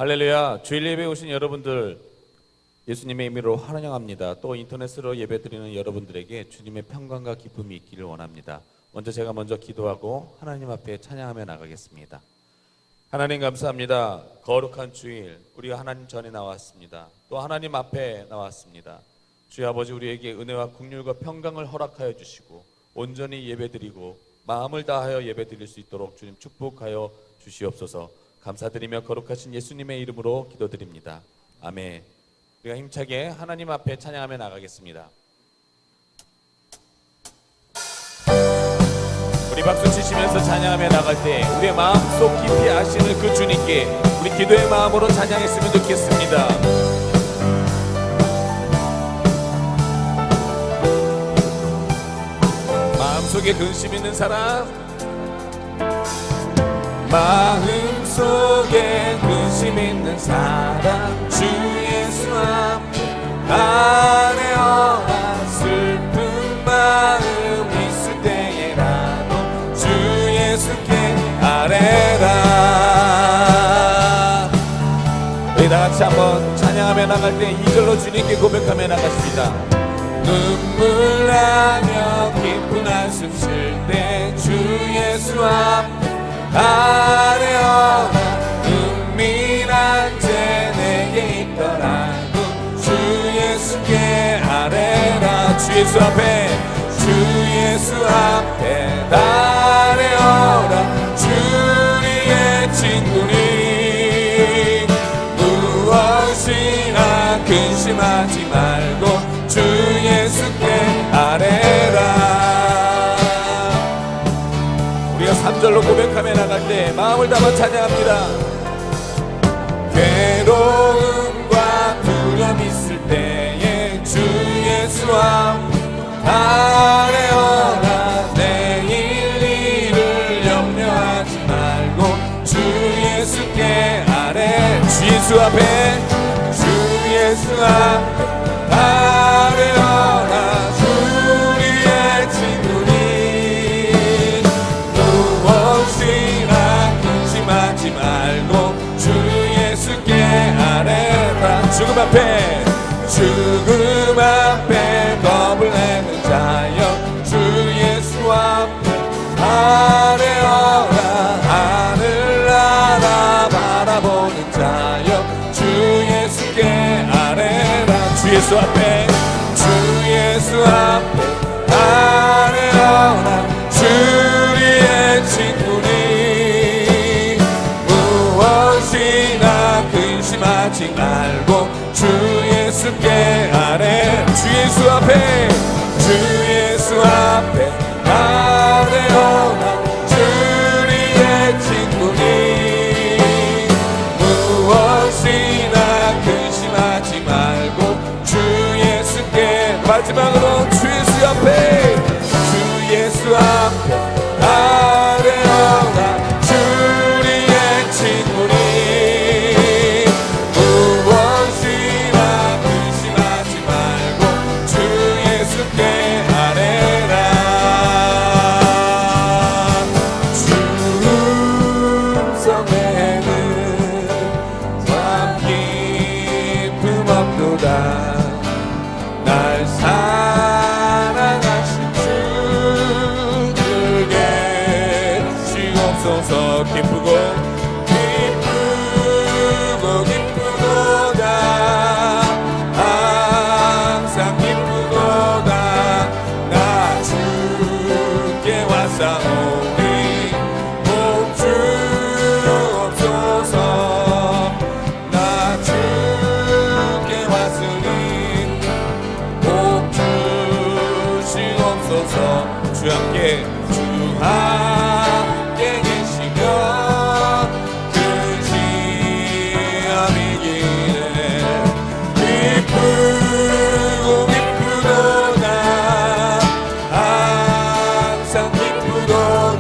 할렐루야. 주일 예배에 오신 여러분들 예수님의 이름으로 환영합니다. 또 인터넷으로 예배드리는 여러분들에게 주님의 평강과 기쁨이 있기를 원합니다. 제가 먼저 기도하고 하나님 앞에 찬양하며 나가겠습니다. 하나님 감사합니다. 거룩한 주일 우리가 하나님 전에 나왔습니다. 또 하나님 앞에 나왔습니다. 주여 아버지, 우리에게 은혜와 긍휼과 평강을 허락하여 주시고 온전히 예배드리고 마음을 다하여 예배드릴 수 있도록 주님 축복하여 주시옵소서. 감사드리며 거룩하신 예수님의 이름으로 기도드립니다. 아멘. 우리가 힘차게 하나님 앞에 찬양하며 나가겠습니다. 우리 박수 치시면서 찬양하며 나갈 때 우리의 마음속 깊이 아시는 그 주님께 우리 기도의 마음으로 찬양했으면 좋겠습니다. 마음속에 근심 있는 사람, 마음속에 근심 있는 사람, 주 예수 앞에 아뢰어라. 슬픈 마음 있을 때에라도 주 예수께 아뢰라. 우리 다같이 한번 찬양하며 나갈 때 2절로 주님께 고백하며 나가십니다. 눈물 나며 깊은 한숨 쉴 때 주 예수 앞에 아뢰어라. 은밀한 죄 내게 있더라도 주 예수께 아뢰라. 주 예수 앞에, 주 예수 앞에 아뢰어라. 주리의 친구니 무엇이나 근심하지 말고 주 예수께 아뢰라. 3절로 고백하며 나갈 때 마음을 담아 찬양합니다. 괴로움과 두려움 있을 때에 주 예수 앞에 아뢰어라. 내일 일을 염려하지 말고 주 예수께 아뢰. 주 예수 앞에, 주 예수 앞에 아뢰어라. 주리의 친구니 근심하지 말고 주 예수께 아뢰라. 죽음 앞에 겁을 내는 자여 주 예수 앞에 아뢰어라. 하늘 나라 바라보는 자여 주 예수께 아뢰라. 주 예수 앞에, 주 예수 앞에 아뢰어라. 주리의 친구니 무엇이나 근심하지 말고 주 예수께 아뢰. 주 예수 앞에, 주 예수 앞에 아뢰어라. 주리의 친구니 무엇이나 근심하지 말고 주 예수께. 마지막으로 주 예수 앞에, 주 예수 앞에 아뢰어라. 주리의 친구니 무엇이나 근심하지 말고 주 예수께 아뢰라. 주 음성에는 참 기쁨 없도다. 날 사랑하신 주들께 시옵소서. 기쁘고다. 항상 기쁘도다. 나 주께 왔사오니 복 주옵소서. 나 주께 왔으니 복 주시옵소서. 주 함께, 주 함께 계시며 근심함이 기네. 기쁘도다. 항상 기쁘도다.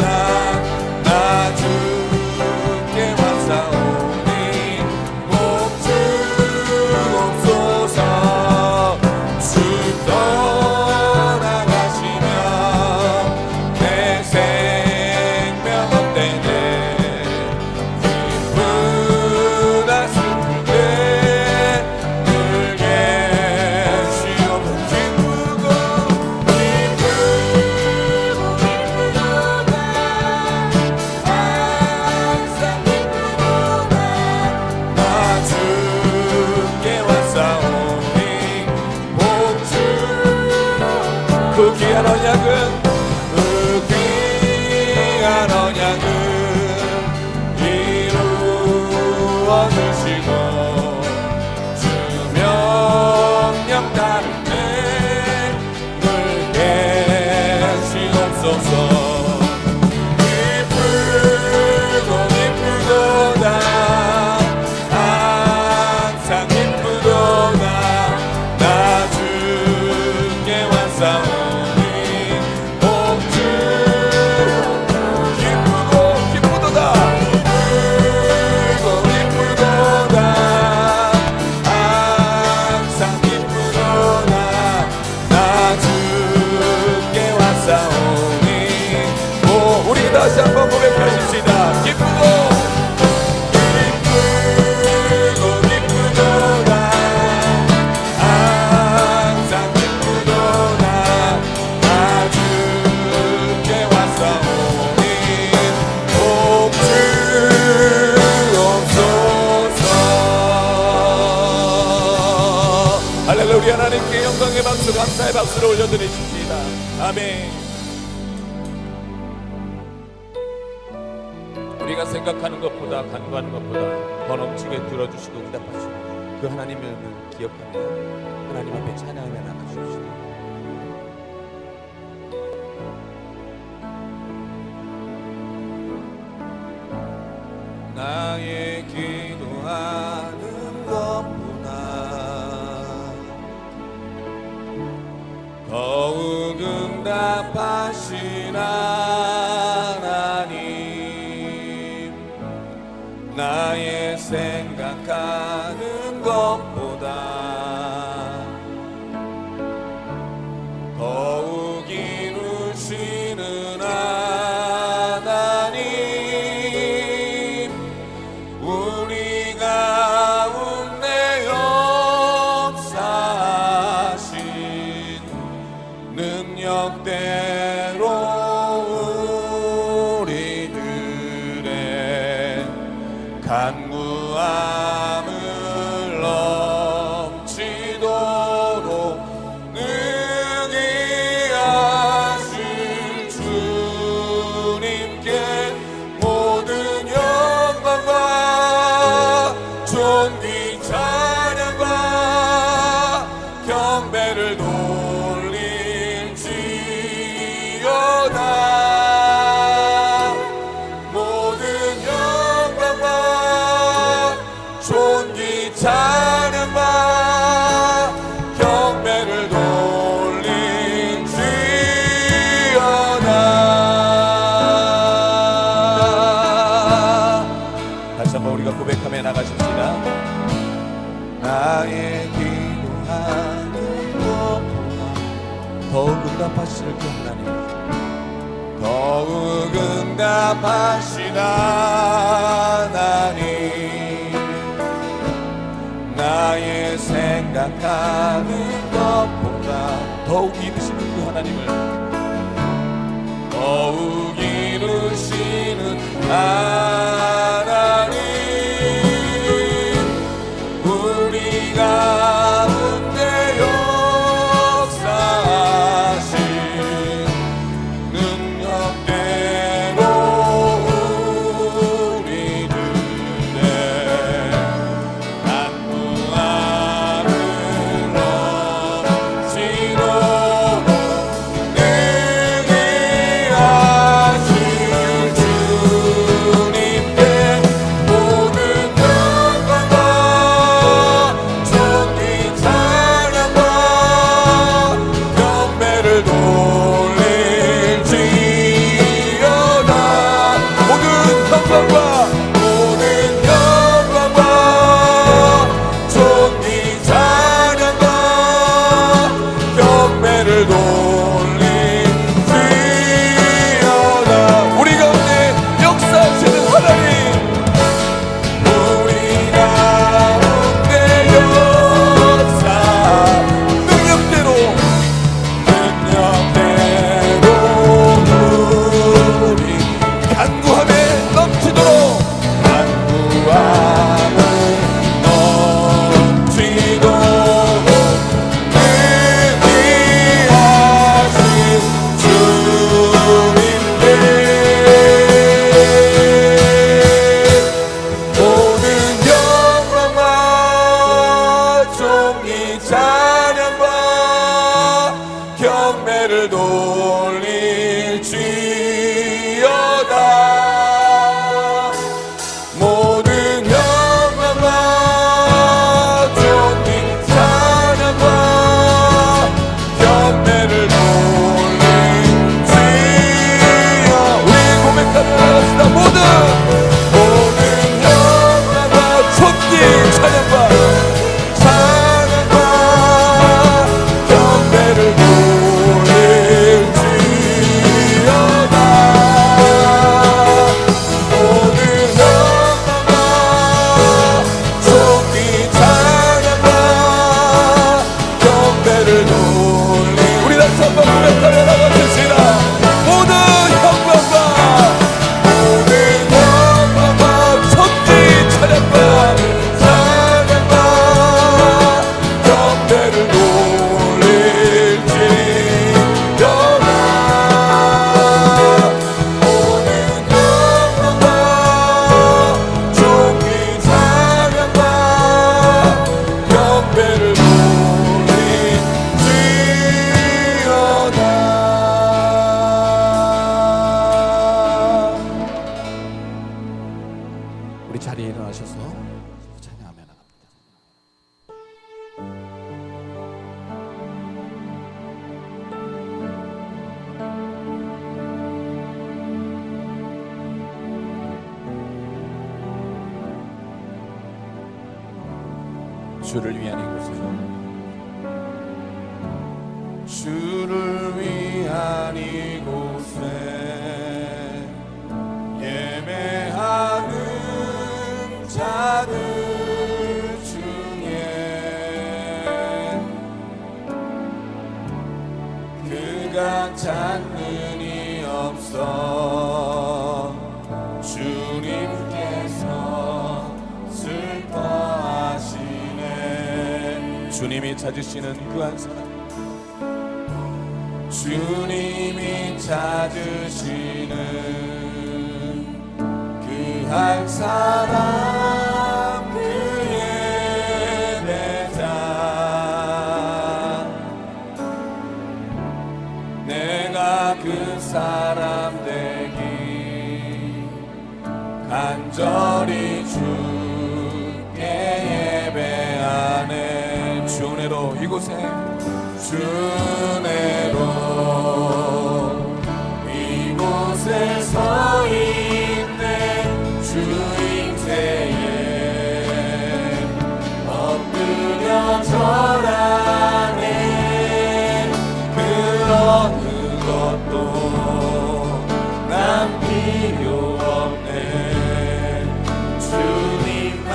다시 한번 고백하십시다. 기쁘고 기쁘도다 항상 기쁘도다 나 주께 왔사오니 복 주옵소서. 할렐루야. 우리 하나님께 영광의 박수 감사의 박수를 올려드리십시다. 아멘. 우리가 생각하는 것보다 간구하는 것보다 더 넘치게 들어주시고 응답하시고 그 하나님을 기억하며 하나님 앞에 찬양하며 나가주십시오. 나의 기도하는 것보다 더욱 응답하신 하나님 나의 생각하는 것보다 더욱 이루시는 하나님 우리 가운데 역사하신 능력대로 우리들의 간구함을 넘치도록 능히 하실 주님께 모든 영광과 존귀 찬양과 경배를 돌릴지어다. 찬양과 경배를 돌릴지어다. 다시 한번 우리가 고백하며 나가십시다. 나의 기도하는 것보다 더욱 응답하실 그 하나님 더욱 응답하신 하나님 나의 생각하는 것보다 더욱 이루시는 그 하나님을 더욱 이루시는 하나님 우리 가운데 역사하신 능력대로 우리들의 간구함을 넘치도록 능히 자리에 일어나셔서 찬양하며 나갑니다. 주를 위한 이곳에, 주를 위한 이곳에 예배하는 자들 중에 그가 찾는 이 없어. 주님께서 슬퍼하시네. 주님이 찾으시는 그 한 사람, 주님이 찾으시는 그 한 사람, 그의 배자. 내가 그 사람 되기 간절히 주께 예배하네. 주 은혜로 이곳에, 주 은혜로 이곳에 서 있네. 주 임재에 엎드려 절하네. 그 어느 것도 난 필요 없네. 주님만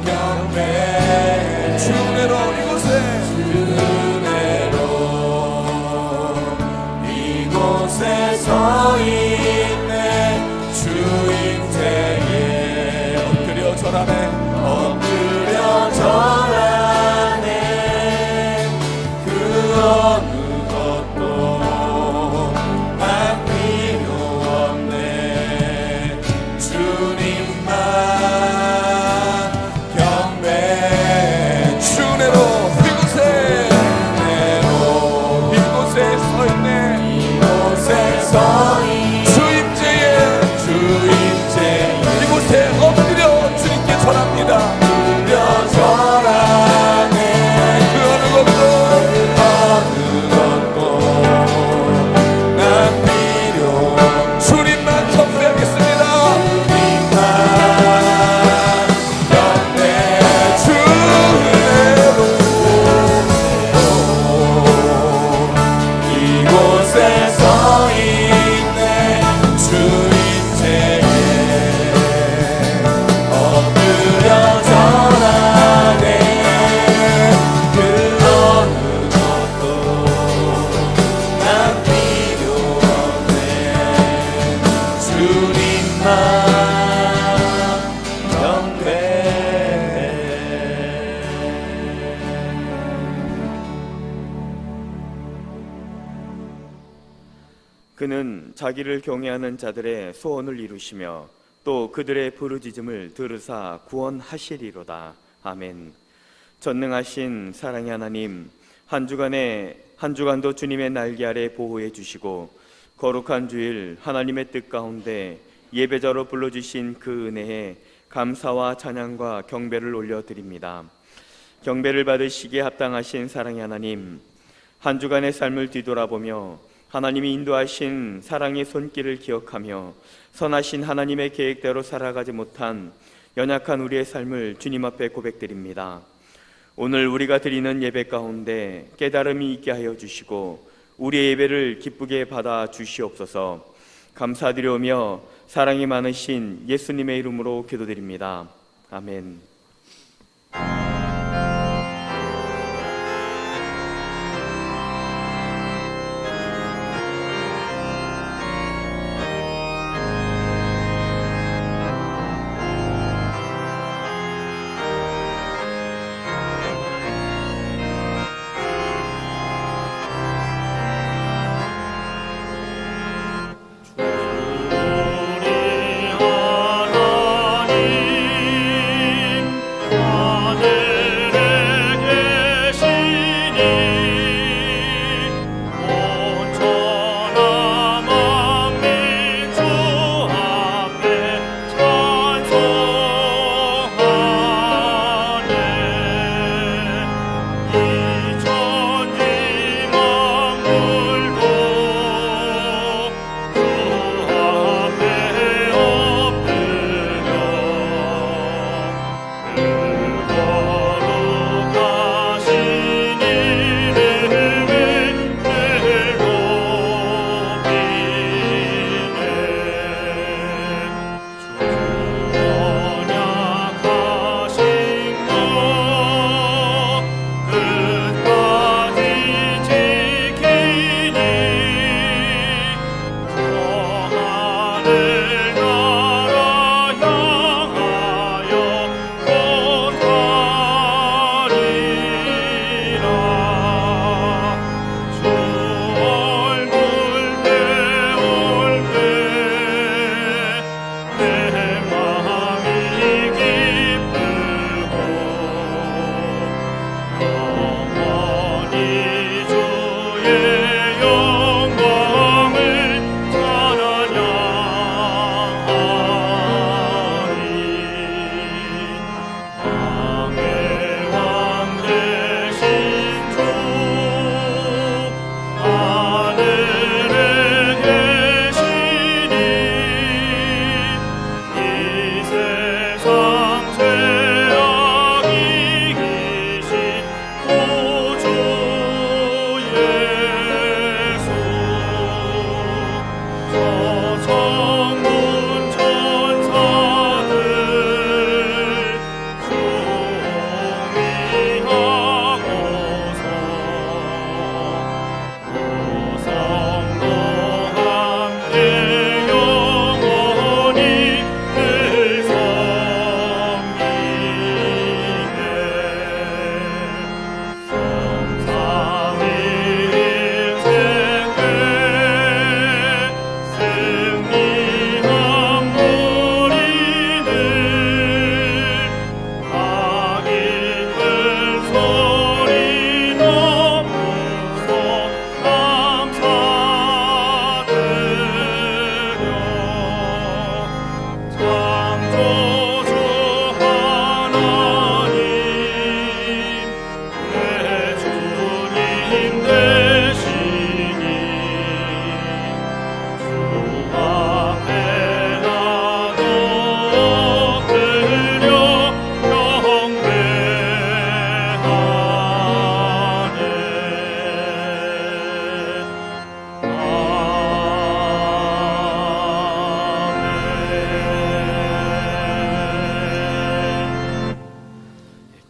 경배. 주 은혜로 이곳에, 주 은혜로 이곳에 서 있네. 주 임재에 엎드려 절하네. 엎드려 절하네. 그 어느 것도 난 필요 없네. 주님만 경배. 주 은혜로 이곳에, 이곳에 서 있네. 이곳에 서 있네. 주 임재에, 주 임재에 이곳에 엎드려 주님께 절합니다. 엎드려 절하네. 그 어느 것도, 어느 것도 난 필요 없네. 주님만 경배하겠습니다. 주님만 경배. 주 은혜로 이곳에 서 있네. 주 임재에 엎드려 절하네. 그 어느 것도 난 필요 없네. 주님만 경배. 그는 자기를 경외하는 자들의 소원을 이루시며 또 그들의 부르짖음을 들으사 구원하시리로다. 아멘. 전능하신 사랑의 하나님, 한 주간도 주님의 날개 아래 보호해 주시고 거룩한 주일 하나님의 뜻 가운데 예배자로 불러주신 그 은혜에 감사와 찬양과 경배를 올려드립니다. 경배를 받으시기에 합당하신 사랑의 하나님, 한 주간의 삶을 뒤돌아보며 하나님이 인도하신 사랑의 손길을 기억하며 선하신 하나님의 계획대로 살아가지 못한 연약한 우리의 삶을 주님 앞에 고백드립니다. 오늘 우리가 드리는 예배 가운데 깨달음이 있게 하여 주시고 우리의 예배를 기쁘게 받아 주시옵소서. 감사드리오며 사랑이 많으신 예수님의 이름으로 기도드립니다. 아멘. 우리 하나님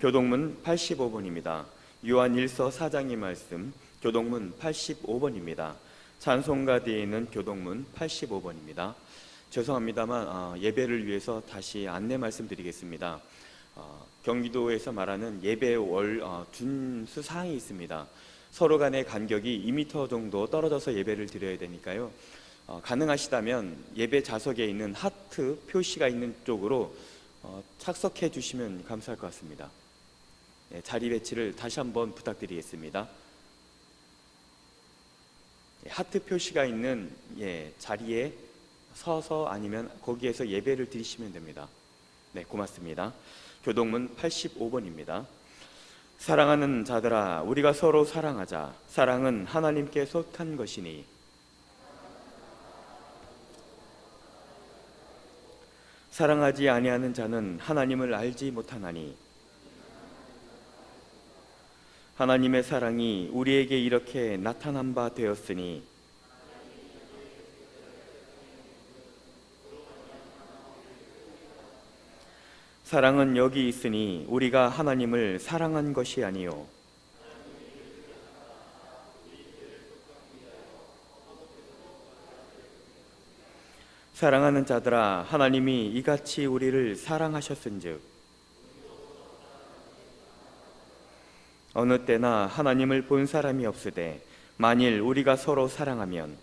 교동문 85번입니다. 요한 1서 4장의 말씀 교동문 85번입니다. 찬송가 뒤에 있는 교동문 85번입니다. 죄송합니다만 예배를 위해서 다시 안내 말씀드리겠습니다. 경기도에서 말하는 예배 준수 사항이 있습니다. 서로 간의 간격이 2m 정도 떨어져서 예배를 드려야 되니까요. 가능하시다면 예배 좌석에 있는 하트 표시가 있는 쪽으로 착석해 주시면 감사할 것 같습니다. 자리 배치를 다시 한번 부탁드리겠습니다. 하트 표시가 있는 자리에 서서 아니면 거기에서 예배를 드리시면 됩니다. 네, 고맙습니다. 교동문 85번입니다. 사랑하는 자들아, 우리가 서로 사랑하자. 사랑은 하나님께 속한 것이니 사랑하지 아니하는 자는 하나님을 알지 못하나니 하나님의 사랑이 우리에게 이렇게 나타난 바 되었으니 사랑은 여기 있으니 우리가 하나님을 사랑한 것이 아니요 사랑하는 자들아, 하나님이 이같이 우리를 사랑하셨은즉 어느 때나 하나님을 본 사람이 없으되 만일 우리가 서로 사랑하면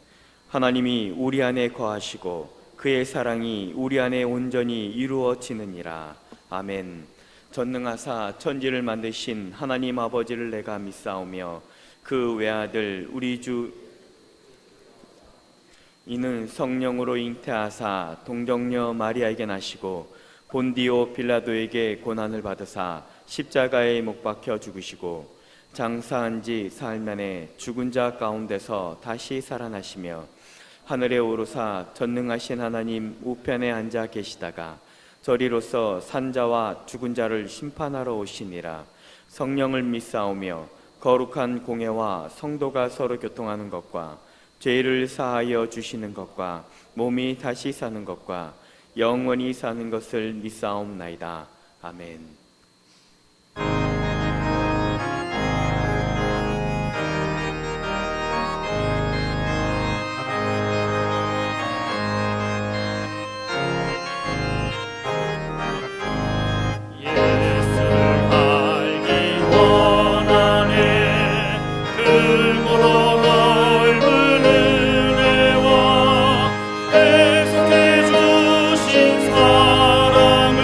하나님이 우리 안에 거하시고 그의 사랑이 우리 안에 온전히 이루어지느니라. 아멘. 전능하사 천지를 만드신 하나님 아버지를 내가 믿사오며 그 외아들 우리 주 이는 성령으로 잉태하사 동정녀 마리아에게 나시고 본디오 빌라도에게 고난을 받으사 십자가에 못 박혀 죽으시고 장사한 지 사흘 만에 죽은 자 가운데서 다시 살아나시며 하늘에 오르사 전능하신 하나님 우편에 앉아 계시다가 저리로서 산자와 죽은 자를 심판하러 오시니라. 성령을 믿사오며 거룩한 공회와 성도가 서로 교통하는 것과 죄를 사하여 주시는 것과 몸이 다시 사는 것과 영원히 사는 것을 믿사옵나이다. 아멘. 계속해 주신 사랑을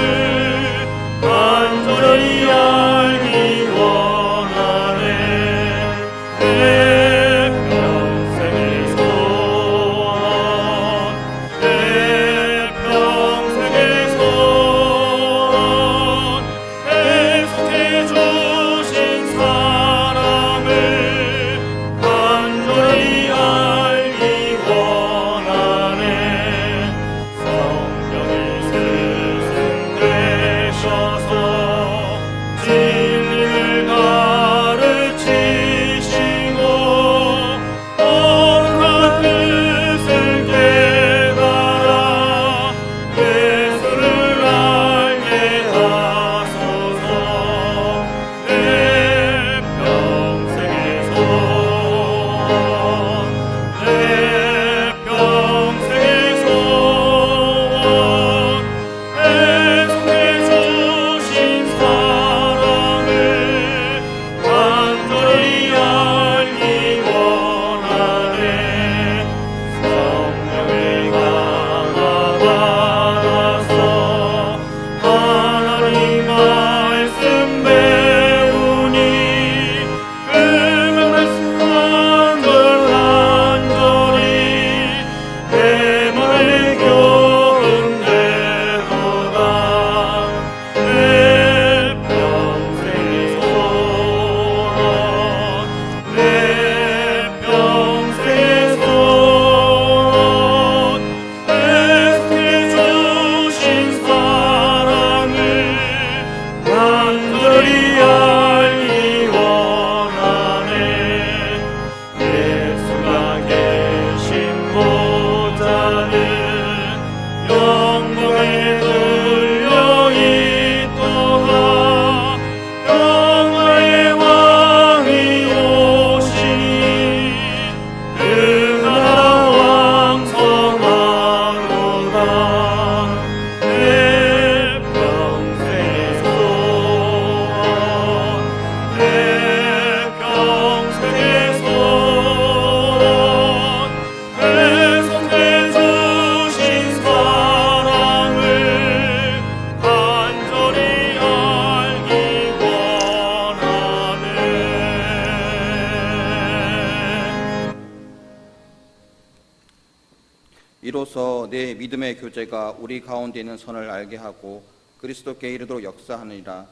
이로써 내 믿음의 교제가 우리 가운데 있는 선을 알게 하고 그리스도께 이르도록 역사하느니라.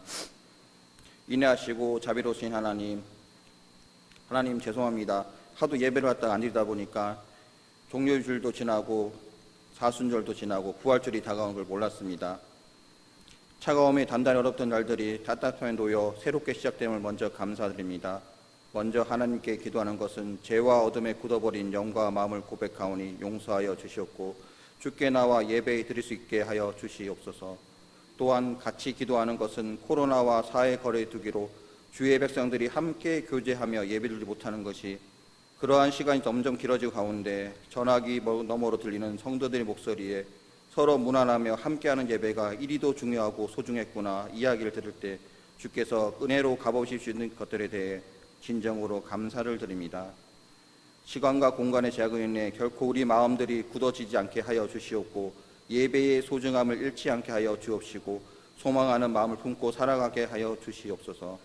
인내하시고 자비로우신 하나님 죄송합니다. 하도 예배를 갖다가 안 드리다 보니까 종료주일도 지나고 사순절도 지나고 부활절이 다가오는 걸 몰랐습니다. 차가움이 단단히 얼었던 날들이 따뜻함에 놓여 새롭게 시작됨을 먼저 감사드립니다. 먼저 하나님께 기도하는 것은 죄와 어둠에 굳어버린 영과 마음을 고백하오니 용서하여 주시옵고 주께 나와 예배 드릴 수 있게 하여 주시옵소서. 또한 같이 기도하는 것은 코로나와 사회 거리에 두기로 주의 백성들이 함께 교제하며 예배드리지 못하는 것이 그러한 시간이 점점 길어지고 가운데 전화기 너머로 들리는 성도들의 목소리에 서로 무난하며 함께하는 예배가 이리도 중요하고 소중했구나 이야기를 들을 때 주께서 은혜로 갚으실 수 있는 것들에 대해 진정으로 감사를 드립니다. 시간과 공간의 제약으로 인해 결코 우리 마음들이 굳어지지 않게 하여 주시옵고 예배의 소중함을 잃지 않게 하여 주옵시고 소망하는 마음을 품고 살아가게 하여 주시옵소서.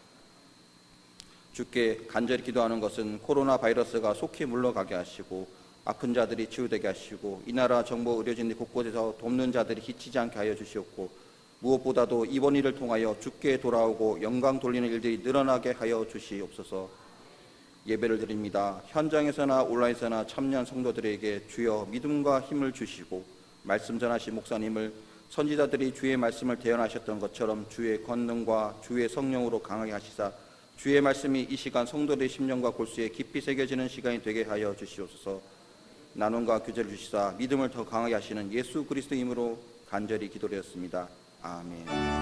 주께 간절히 기도하는 것은 코로나 바이러스가 속히 물러가게 하시고 아픈 자들이 치유되게 하시고 이 나라 정부 의료진들 곳곳에서 돕는 자들이 지치지 않게 하여 주시옵고 무엇보다도 이번 일을 통하여 주께 돌아오고 영광 돌리는 일들이 늘어나게 하여 주시옵소서. 예배를 드립니다. 현장에서나 온라인에서나 참여한 성도들에게 주여 믿음과 힘을 주시고 말씀 전하신 목사님을 선지자들이 주의 말씀을 대언하셨던 것처럼 주의 권능과 주의 성령으로 강하게 하시사 주의 말씀이 이 시간 성도들의 심령과 골수에 깊이 새겨지는 시간이 되게 하여 주시옵소서. 나눔과 교제를 주시사 믿음을 더 강하게 하시는 예수 그리스도 이름으로 간절히 기도드렸습니다. 아멘.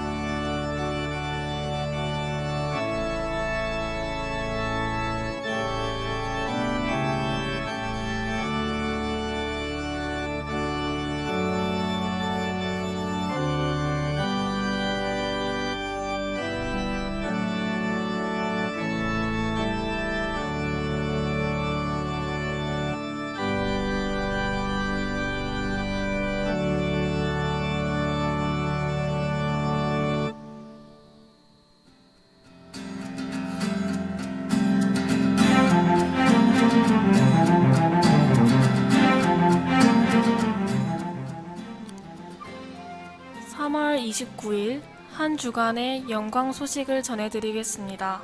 3월 29일 한 주간의 영광 소식을 전해드리겠습니다.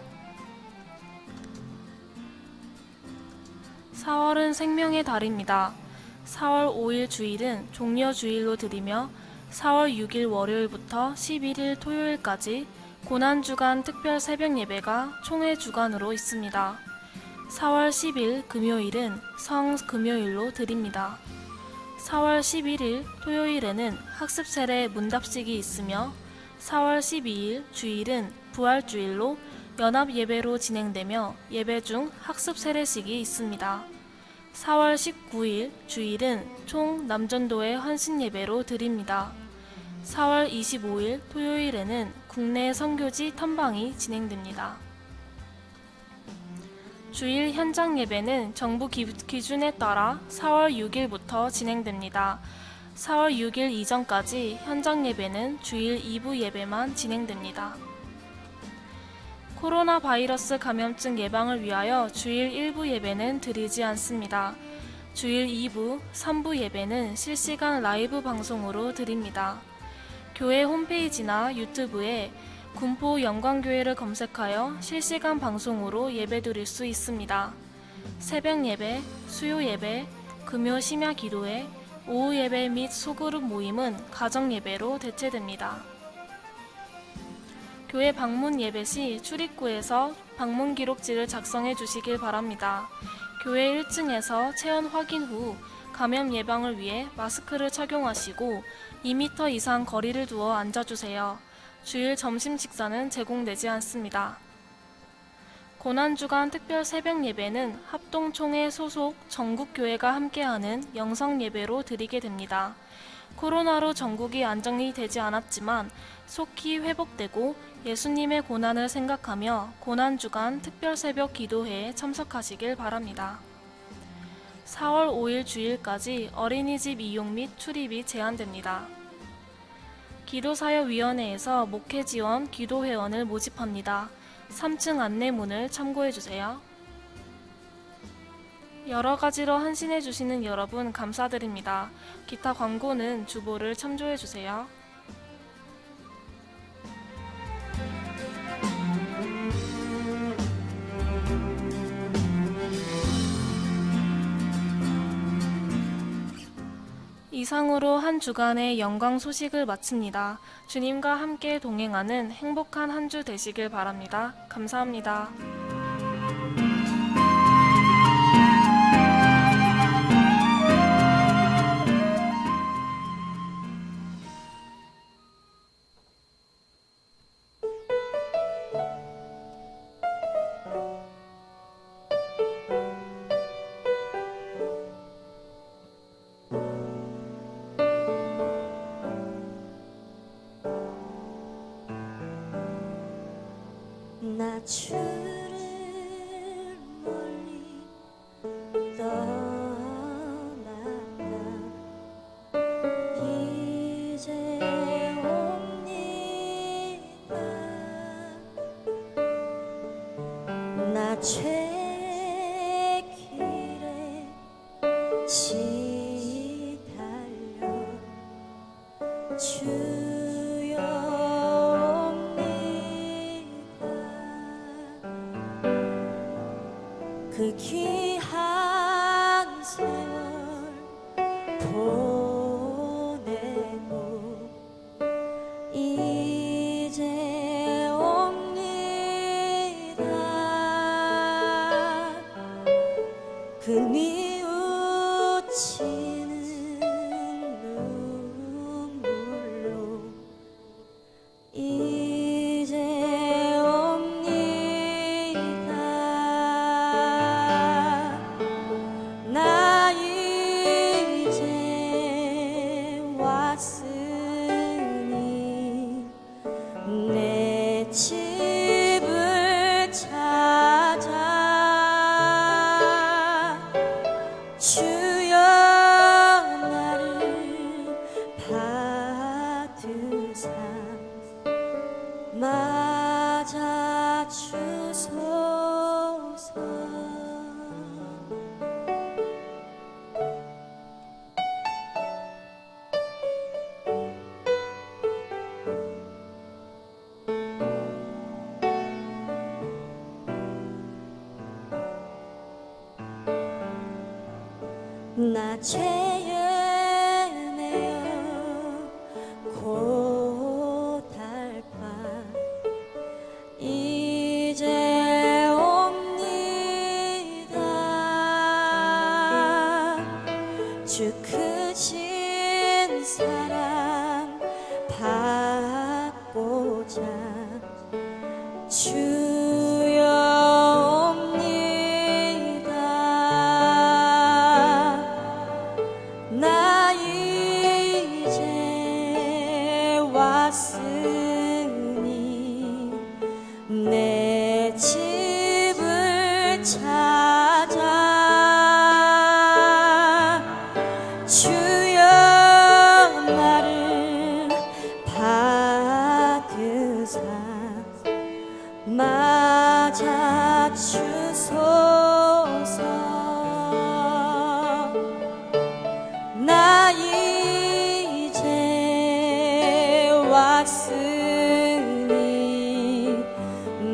4월은 생명의 달입니다. 4월 5일 주일은 종려주일로 드리며 4월 6일 월요일부터 11일 토요일까지 고난주간 특별 새벽 예배가 총회 주간으로 있습니다. 4월 10일 금요일은 성금요일로 드립니다. 4월 11일 토요일에는 학습 세례 문답식이 있으며 4월 12일 주일은 부활주일로 연합 예배로 진행되며 예배 중 학습 세례식이 있습니다. 4월 19일 주일은 총 남전도의 헌신 예배로 드립니다. 4월 25일 토요일에는 국내 선교지 탐방이 진행됩니다. 주일 현장 예배는 정부 기준에 따라 4월 6일부터 진행됩니다. 4월 6일 이전까지 현장 예배는 주일 2부 예배만 진행됩니다. 코로나 바이러스 감염증 예방을 위하여 주일 1부 예배는 드리지 않습니다. 주일 2부, 3부 예배는 실시간 라이브 방송으로 드립니다. 교회 홈페이지나 유튜브에 군포 영광교회를 검색하여 실시간 방송으로 예배드릴 수 있습니다. 새벽 예배, 수요 예배, 금요 심야 기도회, 오후 예배 및 소그룹 모임은 가정 예배로 대체됩니다. 교회 방문 예배 시 출입구에서 방문 기록지를 작성해 주시길 바랍니다. 교회 1층에서 체온 확인 후 감염 예방을 위해 마스크를 착용하시고 2m 이상 거리를 두어 앉아주세요. 주일 점심 식사는 제공되지 않습니다. 고난주간 특별 새벽 예배는 합동총회 소속 전국교회가 함께하는 영성예배로 드리게 됩니다. 코로나로 전국이 안정이 되지 않았지만 속히 회복되고 예수님의 고난을 생각하며 고난주간 특별 새벽 기도회에 참석하시길 바랍니다. 4월 5일 주일까지 어린이집 이용 및 출입이 제한됩니다. 기도사역위원회에서 목회지원 기도회원을 모집합니다. 3층 안내문을 참고해주세요. 여러 가지로 헌신해 주시는 여러분 감사드립니다. 기타 광고는 주보를 참조해 주세요. 이상으로 한 주간의 영광 소식을 마칩니다. 주님과 함께 동행하는 행복한 한 주 되시길 바랍니다. 감사합니다. 나 주를 멀리 떠났다 이제 옵니다 나 죄길에 시달려 주여 그 귀한 세월 보내고 이제 옵니다 그 뉘우치는 눈물로 이제 옵니다 나 이제 왔으니 내 집을 찾아 주여 나를 받으사 맞아 주소서 나 죄에 매여 고달파 이제 옵니다 주 크신 사랑 받고자 주여 옵니다 나 이제 왔으니 내 집을 찾아 주여 나를 받으사 맞아 주소서 나 이제 왔으니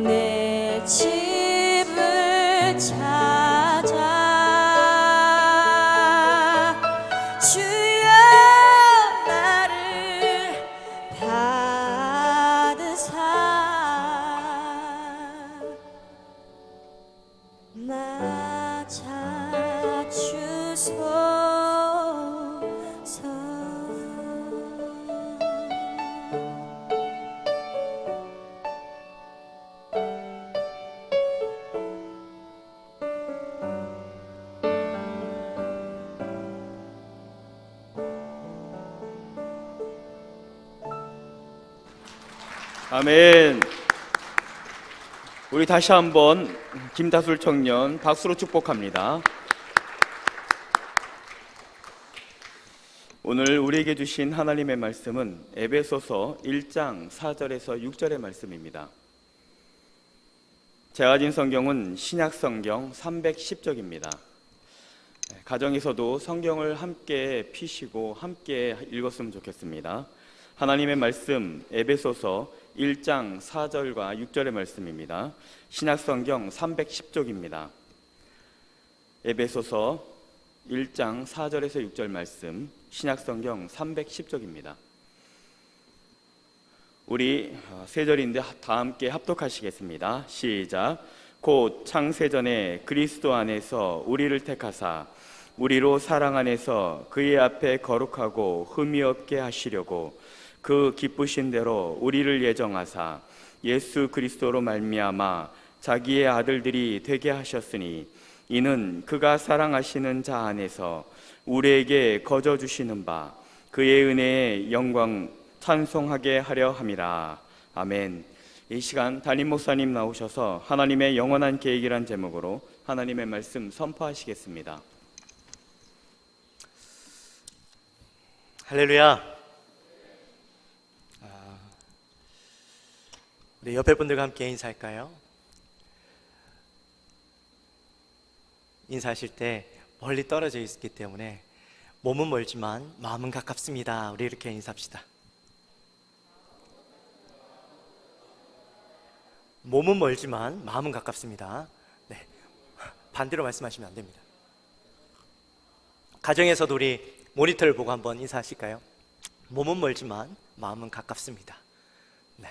내 집을 찾아 주여 나를 받으사 맞아 주소서 아멘. 우리 다시 한번 김다술 청년 박수로 축복합니다. 오늘 우리에게 주신 하나님의 말씀은 에베소서 1장 4절에서 6절의 말씀입니다. 제가 가진 성경은 신약 성경 310쪽입니다. 가정에서도 성경을 함께 피시고 함께 읽었으면 좋겠습니다. 하나님의 말씀 에베소서 1장 4절과 6절의 말씀입니다. 신약성경 310쪽입니다. 에베소서 1장 4절에서 6절 말씀, 신약성경 310쪽입니다. 우리 세 절인데 다 함께 합독하시겠습니다. 시작. 곧 창세전에 그리스도 안에서 우리를 택하사 우리로 사랑 안에서 그의 앞에 거룩하고 흠이 없게 하시려고 그 기쁘신 대로 우리를 예정하사 예수 그리스도로 말미암아 자기의 아들들이 되게 하셨으니 이는 그가 사랑하시는 자 안에서 우리에게 거저 주시는 바 그의 은혜의 영광 찬송하게 하려 함이라. 아멘. 이 시간 담임 목사님 나오셔서 하나님의 영원한 계획이란 제목으로 하나님의 말씀 선포하시겠습니다. 할렐루야. 우리 옆에 분들과 함께 인사할까요? 인사하실 때 멀리 떨어져 있기 때문에 몸은 멀지만 마음은 가깝습니다. 우리 이렇게 인사합시다. 몸은 멀지만 마음은 가깝습니다. 네, 반대로 말씀하시면 안 됩니다. 가정에서도 우리 모니터를 보고 한번 인사하실까요? 몸은 멀지만 마음은 가깝습니다. 네.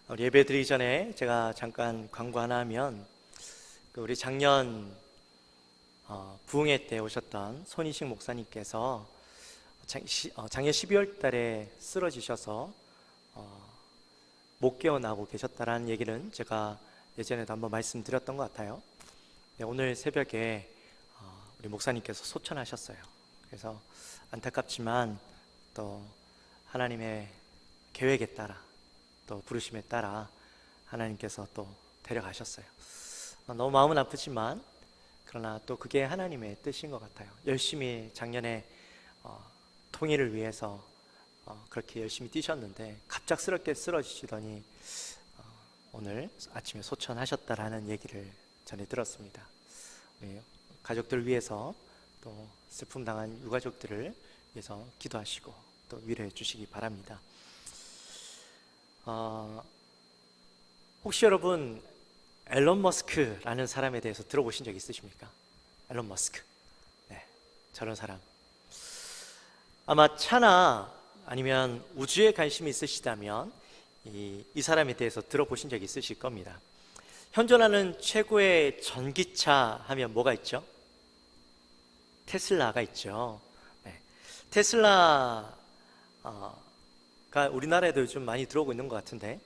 우리 예배 드리기 전에 제가 잠깐 광고 하나 하면 우리 작년 부흥회 때 오셨던 손희식 목사님께서 작년 12월 달에 쓰러지셔서 못 깨어나고 계셨다라는 얘기는 제가 예전에도 한번 말씀드렸던 것 같아요. 네, 오늘 새벽에 우리 목사님께서 소천하셨어요. 그래서 안타깝지만 또 하나님의 계획에 따라 또 부르심에 따라 하나님께서 또 데려가셨어요. 너무 마음은 아프지만 그러나 또 그게 하나님의 뜻인 것 같아요. 열심히 작년에 통일을 위해서 그렇게 열심히 뛰셨는데 갑작스럽게 쓰러지시더니 오늘 아침에 소천하셨다라는 얘기를 전해 들었습니다. 우리 가족들을 위해서 또 슬픔 당한 유가족들을 위해서 기도하시고 또 위로해 주시기 바랍니다. 혹시 여러분 앨런 머스크라는 사람에 대해서 들어보신 적 있으십니까? 앨런 머스크. 네, 저런 사람. 아마 차나 아니면 우주에 관심이 있으시다면 이 사람에 대해서 들어보신 적 있으실 겁니다. 현존하는 최고의 전기차 하면 뭐가 있죠? 테슬라가 있죠. 네. 테슬라가 우리나라에도 요즘 많이 들어오고 있는 것 같은데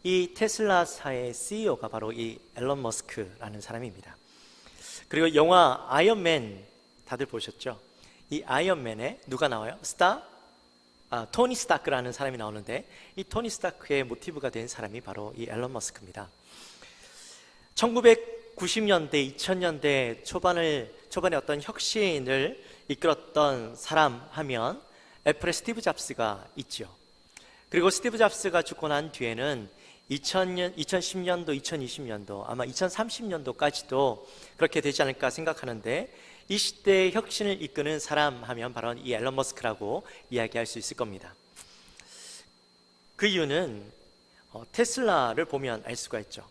이 테슬라사의 CEO가 바로 이 앨런 머스크라는 사람입니다. 그리고 영화 아이언맨 다들 보셨죠? 이 아이언맨에 누가 나와요? 토니 스타크라는 사람이 나오는데 이 토니 스타크의 모티브가 된 사람이 바로 이 앨런 머스크입니다. 1990년대, 2000년대 초반에 어떤 혁신을 이끌었던 사람 하면 애플의 스티브 잡스가 있죠. 그리고 스티브 잡스가 죽고 난 뒤에는 2010년도, 2020년도, 아마 2030년도까지도 그렇게 되지 않을까 생각하는데 이 시대의 혁신을 이끄는 사람 하면 바로 이 앨런 머스크라고 이야기할 수 있을 겁니다. 그 이유는 테슬라를 보면 알 수가 있죠.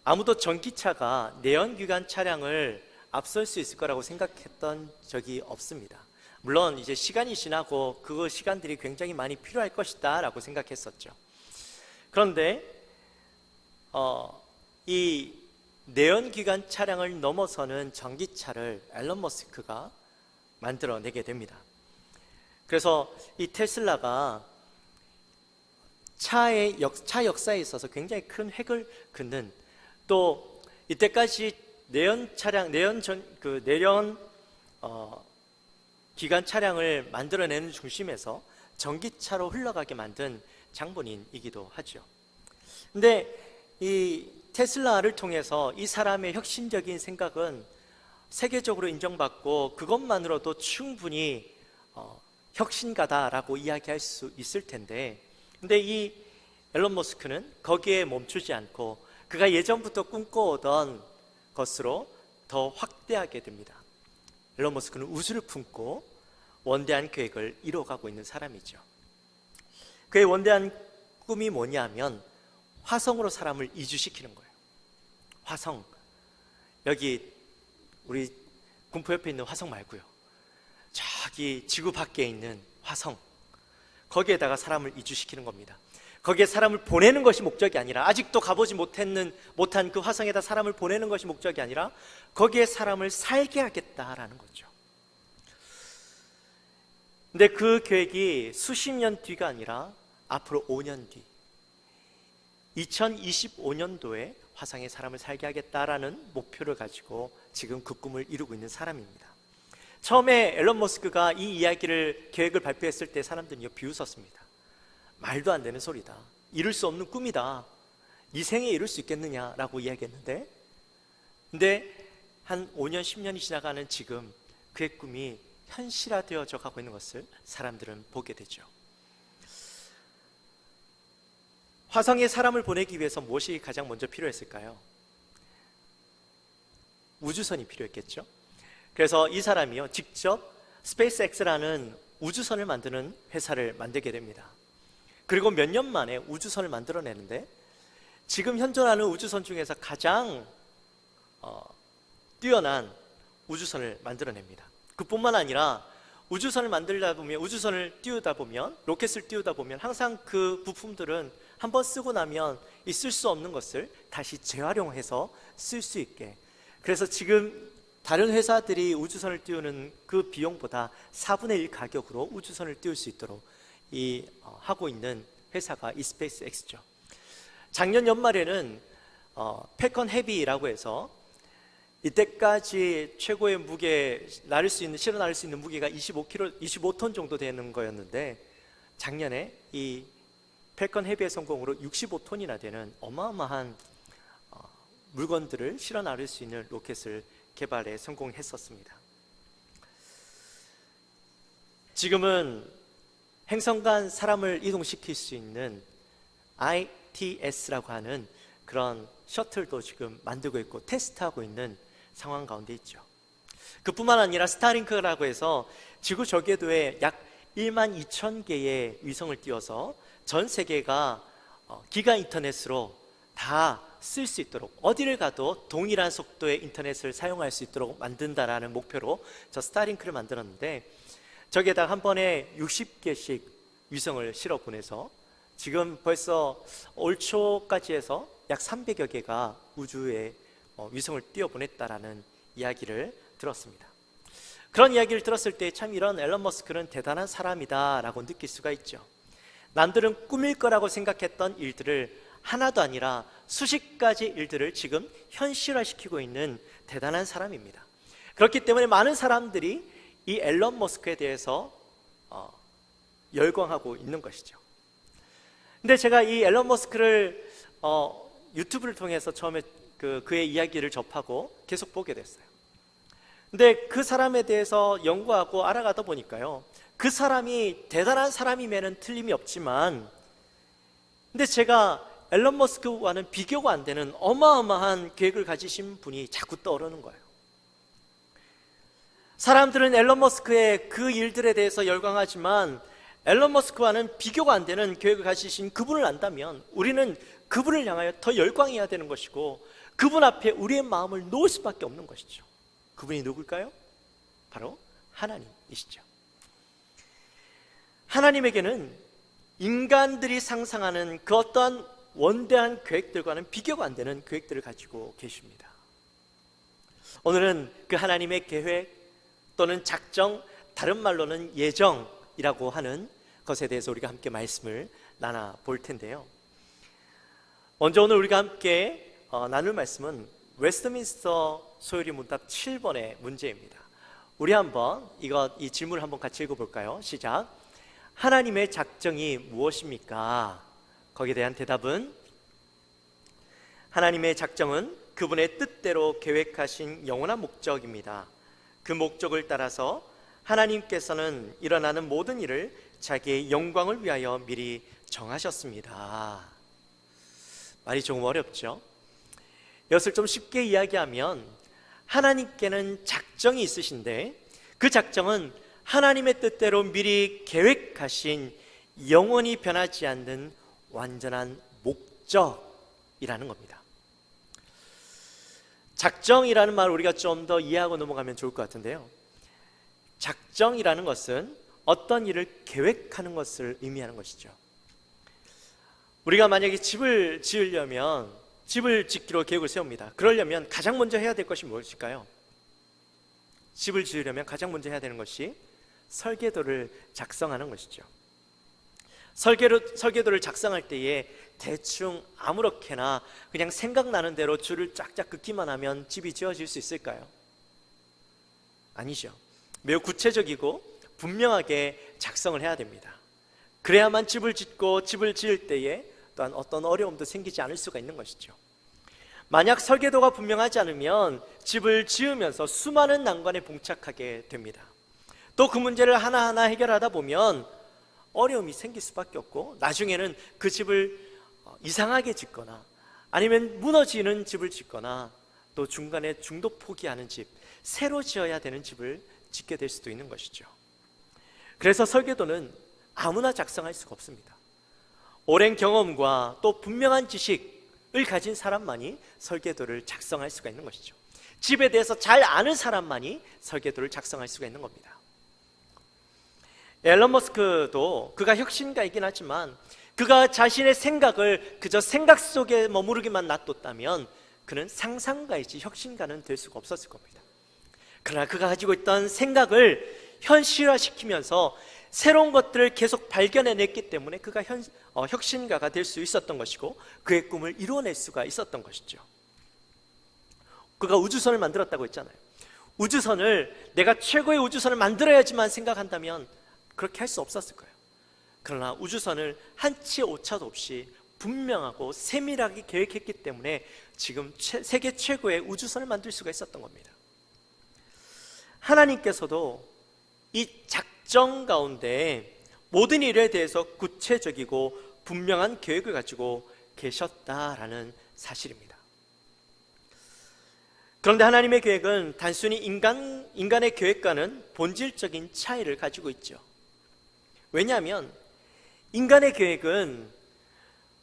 아무도 전기차가 내연기관 차량을 앞설 수 있을 거라고 생각했던 적이 없습니다. 물론 이제 시간이 지나고 그 시간들이 굉장히 많이 필요할 것이다 라고 생각했었죠. 그런데 이 내연기관 차량을 넘어서는 전기차를 앨런 머스크가 만들어내게 됩니다. 그래서 이 테슬라가 차 역사에 있어서 굉장히 큰 획을 긋는, 또 이때까지 내연 기관 차량을 만들어내는 중심에서 전기차로 흘러가게 만든 장본인이기도 하죠. 근데 이 테슬라를 통해서 이 사람의 혁신적인 생각은 세계적으로 인정받고 그것만으로도 충분히 혁신가다라고 이야기할 수 있을 텐데, 근데 이 앨런 머스크는 거기에 멈추지 않고 그가 예전부터 꿈꿔오던 것으로 더 확대하게 됩니다. 앨런 머스크는 우주를 품고 원대한 계획을 이뤄가고 있는 사람이죠. 그의 원대한 꿈이 뭐냐면 화성으로 사람을 이주시키는 거예요. 화성, 여기 우리 군포 옆에 있는 화성 말고요, 저기 지구 밖에 있는 화성, 거기에다가 사람을 이주시키는 겁니다. 거기에 사람을 보내는 것이 목적이 아니라, 아직도 가보지 못한 그 화성에다 사람을 보내는 것이 목적이 아니라 거기에 사람을 살게 하겠다라는 거죠. 근데 그 계획이 수십 년 뒤가 아니라 앞으로 5년 뒤 2025년도에 화성에 사람을 살게 하겠다라는 목표를 가지고 지금 그 꿈을 이루고 있는 사람입니다. 처음에 앨런 머스크가 이 이야기를, 계획을 발표했을 때 사람들이 비웃었습니다. 말도 안 되는 소리다, 이룰 수 없는 꿈이다, 이 생에 이룰 수 있겠느냐라고 이야기했는데, 근데 한 5년 10년이 지나가는 지금 그의 꿈이 현실화되어져 가고 있는 것을 사람들은 보게 되죠. 화성에 사람을 보내기 위해서 무엇이 가장 먼저 필요했을까요? 우주선이 필요했겠죠. 그래서 이 사람이요, 직접 스페이스X라는 우주선을 만드는 회사를 만들게 됩니다. 그리고 몇 년 만에 우주선을 만들어내는데, 지금 현존하는 우주선 중에서 가장 뛰어난 우주선을 만들어냅니다. 그뿐만 아니라 우주선을 만들다 보면, 우주선을 띄우다 보면, 로켓을 띄우다 보면 항상 그 부품들은 한번 쓰고 나면 있을 수 없는 것을 다시 재활용해서 쓸 수 있게, 그래서 지금 다른 회사들이 우주선을 띄우는 그 비용보다 4분의 1 가격으로 우주선을 띄울 수 있도록 하고 있는 회사가 이 스페이스X죠. 작년 연말에는 패컨 헤비라고 해서 이때까지 최고의 무게, 실어 나를 수 있는 무게가 25톤 정도 되는 거였는데, 작년에 이 패컨 헤비의 성공으로 65톤이나 되는 어마어마한 물건들을 실어 나를 수 있는 로켓을 개발에 성공했었습니다. 지금은 행성 간 사람을 이동시킬 수 있는 ITS라고 하는 그런 셔틀도 지금 만들고 있고 테스트하고 있는 상황 가운데 있죠. 그뿐만 아니라 스타링크라고 해서 지구 절개도에 약 1만 2천 개의 위성을 띄워서 전 세계가 기가 인터넷으로 다 쓸 수 있도록, 어디를 가도 동일한 속도의 인터넷을 사용할 수 있도록 만든다라는 목표로 저 스타링크를 만들었는데, 저기에다가 한 번에 60개씩 위성을 실어 보내서 지금 벌써 올 초까지 해서 약 300여 개가 우주에 위성을 띄워 보냈다라는 이야기를 들었습니다. 그런 이야기를 들었을 때 참 이런 앨런 머스크는 대단한 사람이다라고 느낄 수가 있죠. 남들은 꿈일 거라고 생각했던 일들을 하나도 아니라 수십 가지 일들을 지금 현실화시키고 있는 대단한 사람입니다. 그렇기 때문에 많은 사람들이 이 앨런 머스크에 대해서 열광하고 있는 것이죠. 근데 제가 이 앨런 머스크를 유튜브를 통해서 처음에 그의 이야기를 접하고 계속 보게 됐어요. 근데 그 사람에 대해서 연구하고 알아가다 보니까요, 그 사람이 대단한 사람임에는 틀림이 없지만, 근데 제가 앨런 머스크와는 비교가 안 되는 어마어마한 계획을 가지신 분이 자꾸 떠오르는 거예요. 사람들은 앨런 머스크의 그 일들에 대해서 열광하지만 앨런 머스크와는 비교가 안 되는 계획을 가지신 그분을 안다면 우리는 그분을 향하여 더 열광해야 되는 것이고, 그분 앞에 우리의 마음을 놓을 수밖에 없는 것이죠. 그분이 누굴까요? 바로 하나님이시죠. 하나님에게는 인간들이 상상하는 그 어떠한 원대한 계획들과는 비교가 안 되는 계획들을 가지고 계십니다. 오늘은 그 하나님의 계획 또는 작정, 다른 말로는 예정이라고 하는 것에 대해서 우리가 함께 말씀을 나눠 볼 텐데요. 먼저 오늘 우리가 함께 나눌 말씀은 웨스트민스터 소요리 문답 7번의 문제입니다. 우리 한번 이 질문을 한번 같이 읽어볼까요? 시작. 하나님의 작정이 무엇입니까? 거기에 대한 대답은, 하나님의 작정은 그분의 뜻대로 계획하신 영원한 목적입니다. 그 목적을 따라서 하나님께서는 일어나는 모든 일을 자기의 영광을 위하여 미리 정하셨습니다. 말이 조금 어렵죠? 이것을 좀 쉽게 이야기하면 하나님께는 작정이 있으신데 그 작정은 하나님의 뜻대로 미리 계획하신 영원히 변하지 않는 완전한 목적이라는 겁니다. 작정이라는 말을 우리가 좀 더 이해하고 넘어가면 좋을 것 같은데요. 작정이라는 것은 어떤 일을 계획하는 것을 의미하는 것이죠. 우리가 만약에 집을 지으려면 집을 짓기로 계획을 세웁니다. 그러려면 가장 먼저 해야 될 것이 무엇일까요? 집을 지으려면 가장 먼저 해야 되는 것이 설계도를 작성하는 것이죠. 설계도를 작성할 때에 대충 아무렇게나 그냥 생각나는 대로 줄을 쫙쫙 긋기만 하면 집이 지어질 수 있을까요? 아니죠. 매우 구체적이고 분명하게 작성을 해야 됩니다. 그래야만 집을 짓고 집을 지을 때에 또한 어떤 어려움도 생기지 않을 수가 있는 것이죠. 만약 설계도가 분명하지 않으면 집을 지으면서 수많은 난관에 봉착하게 됩니다. 또 그 문제를 하나하나 해결하다 보면 어려움이 생길 수밖에 없고 나중에는 그 집을 이상하게 짓거나 아니면 무너지는 집을 짓거나 또 중간에 중도 포기하는 집, 새로 지어야 되는 집을 짓게 될 수도 있는 것이죠. 그래서 설계도는 아무나 작성할 수가 없습니다. 오랜 경험과 또 분명한 지식을 가진 사람만이 설계도를 작성할 수가 있는 것이죠. 집에 대해서 잘 아는 사람만이 설계도를 작성할 수가 있는 겁니다. 앨런 머스크도 그가 혁신가이긴 하지만 그가 자신의 생각을 그저 생각 속에 머무르기만 놔뒀다면 그는 상상가이지 혁신가는 될 수가 없었을 겁니다. 그러나 그가 가지고 있던 생각을 현실화시키면서 새로운 것들을 계속 발견해냈기 때문에 그가 혁신가가 될 수 있었던 것이고 그의 꿈을 이루어낼 수가 있었던 것이죠. 그가 우주선을 만들었다고 했잖아요. 우주선을 내가 최고의 우주선을 만들어야지만 생각한다면 그렇게 할 수 없었을 거예요. 그러나 우주선을 한치 오차도 없이 분명하고 세밀하게 계획했기 때문에 지금 세계 최고의 우주선을 만들 수가 있었던 겁니다. 하나님께서도 이 작정 가운데 모든 일에 대해서 구체적이고 분명한 계획을 가지고 계셨다라는 사실입니다. 그런데 하나님의 계획은 단순히 인간의 계획과는 본질적인 차이를 가지고 있죠. 왜냐하면 인간의 계획은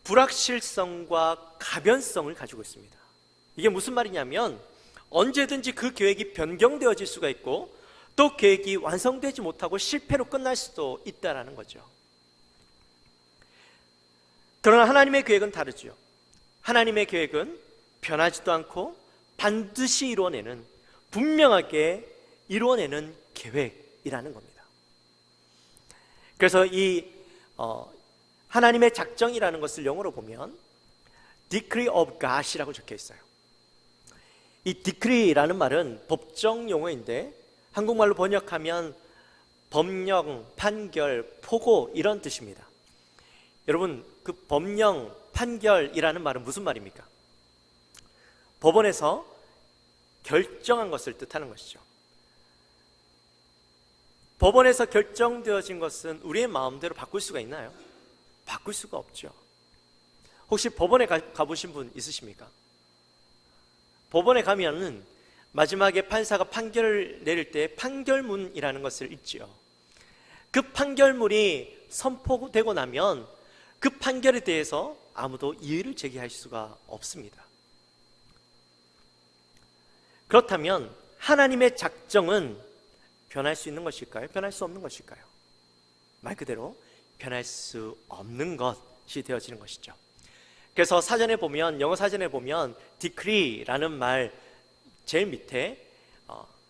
불확실성과 가변성을 가지고 있습니다. 이게 무슨 말이냐면 언제든지 그 계획이 변경되어질 수가 있고 또 계획이 완성되지 못하고 실패로 끝날 수도 있다는 거죠. 그러나 하나님의 계획은 다르죠. 하나님의 계획은 변하지도 않고 반드시 이루어내는, 분명하게 이루어내는 계획이라는 겁니다. 그래서 이 하나님의 작정이라는 것을 영어로 보면 Decree of God이라고 적혀 있어요. 이 decree라는 말은 법정 용어인데 한국말로 번역하면 법령, 판결, 포고 이런 뜻입니다. 여러분, 그 법령, 판결이라는 말은 무슨 말입니까? 법원에서 결정한 것을 뜻하는 것이죠. 법원에서 결정되어진 것은 우리의 마음대로 바꿀 수가 있나요? 바꿀 수가 없죠. 혹시 법원에 가보신 분 있으십니까? 법원에 가면은 마지막에 판사가 판결을 내릴 때 판결문이라는 것을 읽지요. 그 판결문이 선포되고 나면 그 판결에 대해서 아무도 이의를 제기할 수가 없습니다. 그렇다면 하나님의 작정은 변할 수 있는 것일까요? 변할 수 없는 것일까요? 말 그대로 변할 수 없는 것이 되어지는 것이죠. 그래서 사전에 보면, 영어 사전에 보면 decree라는 말 제일 밑에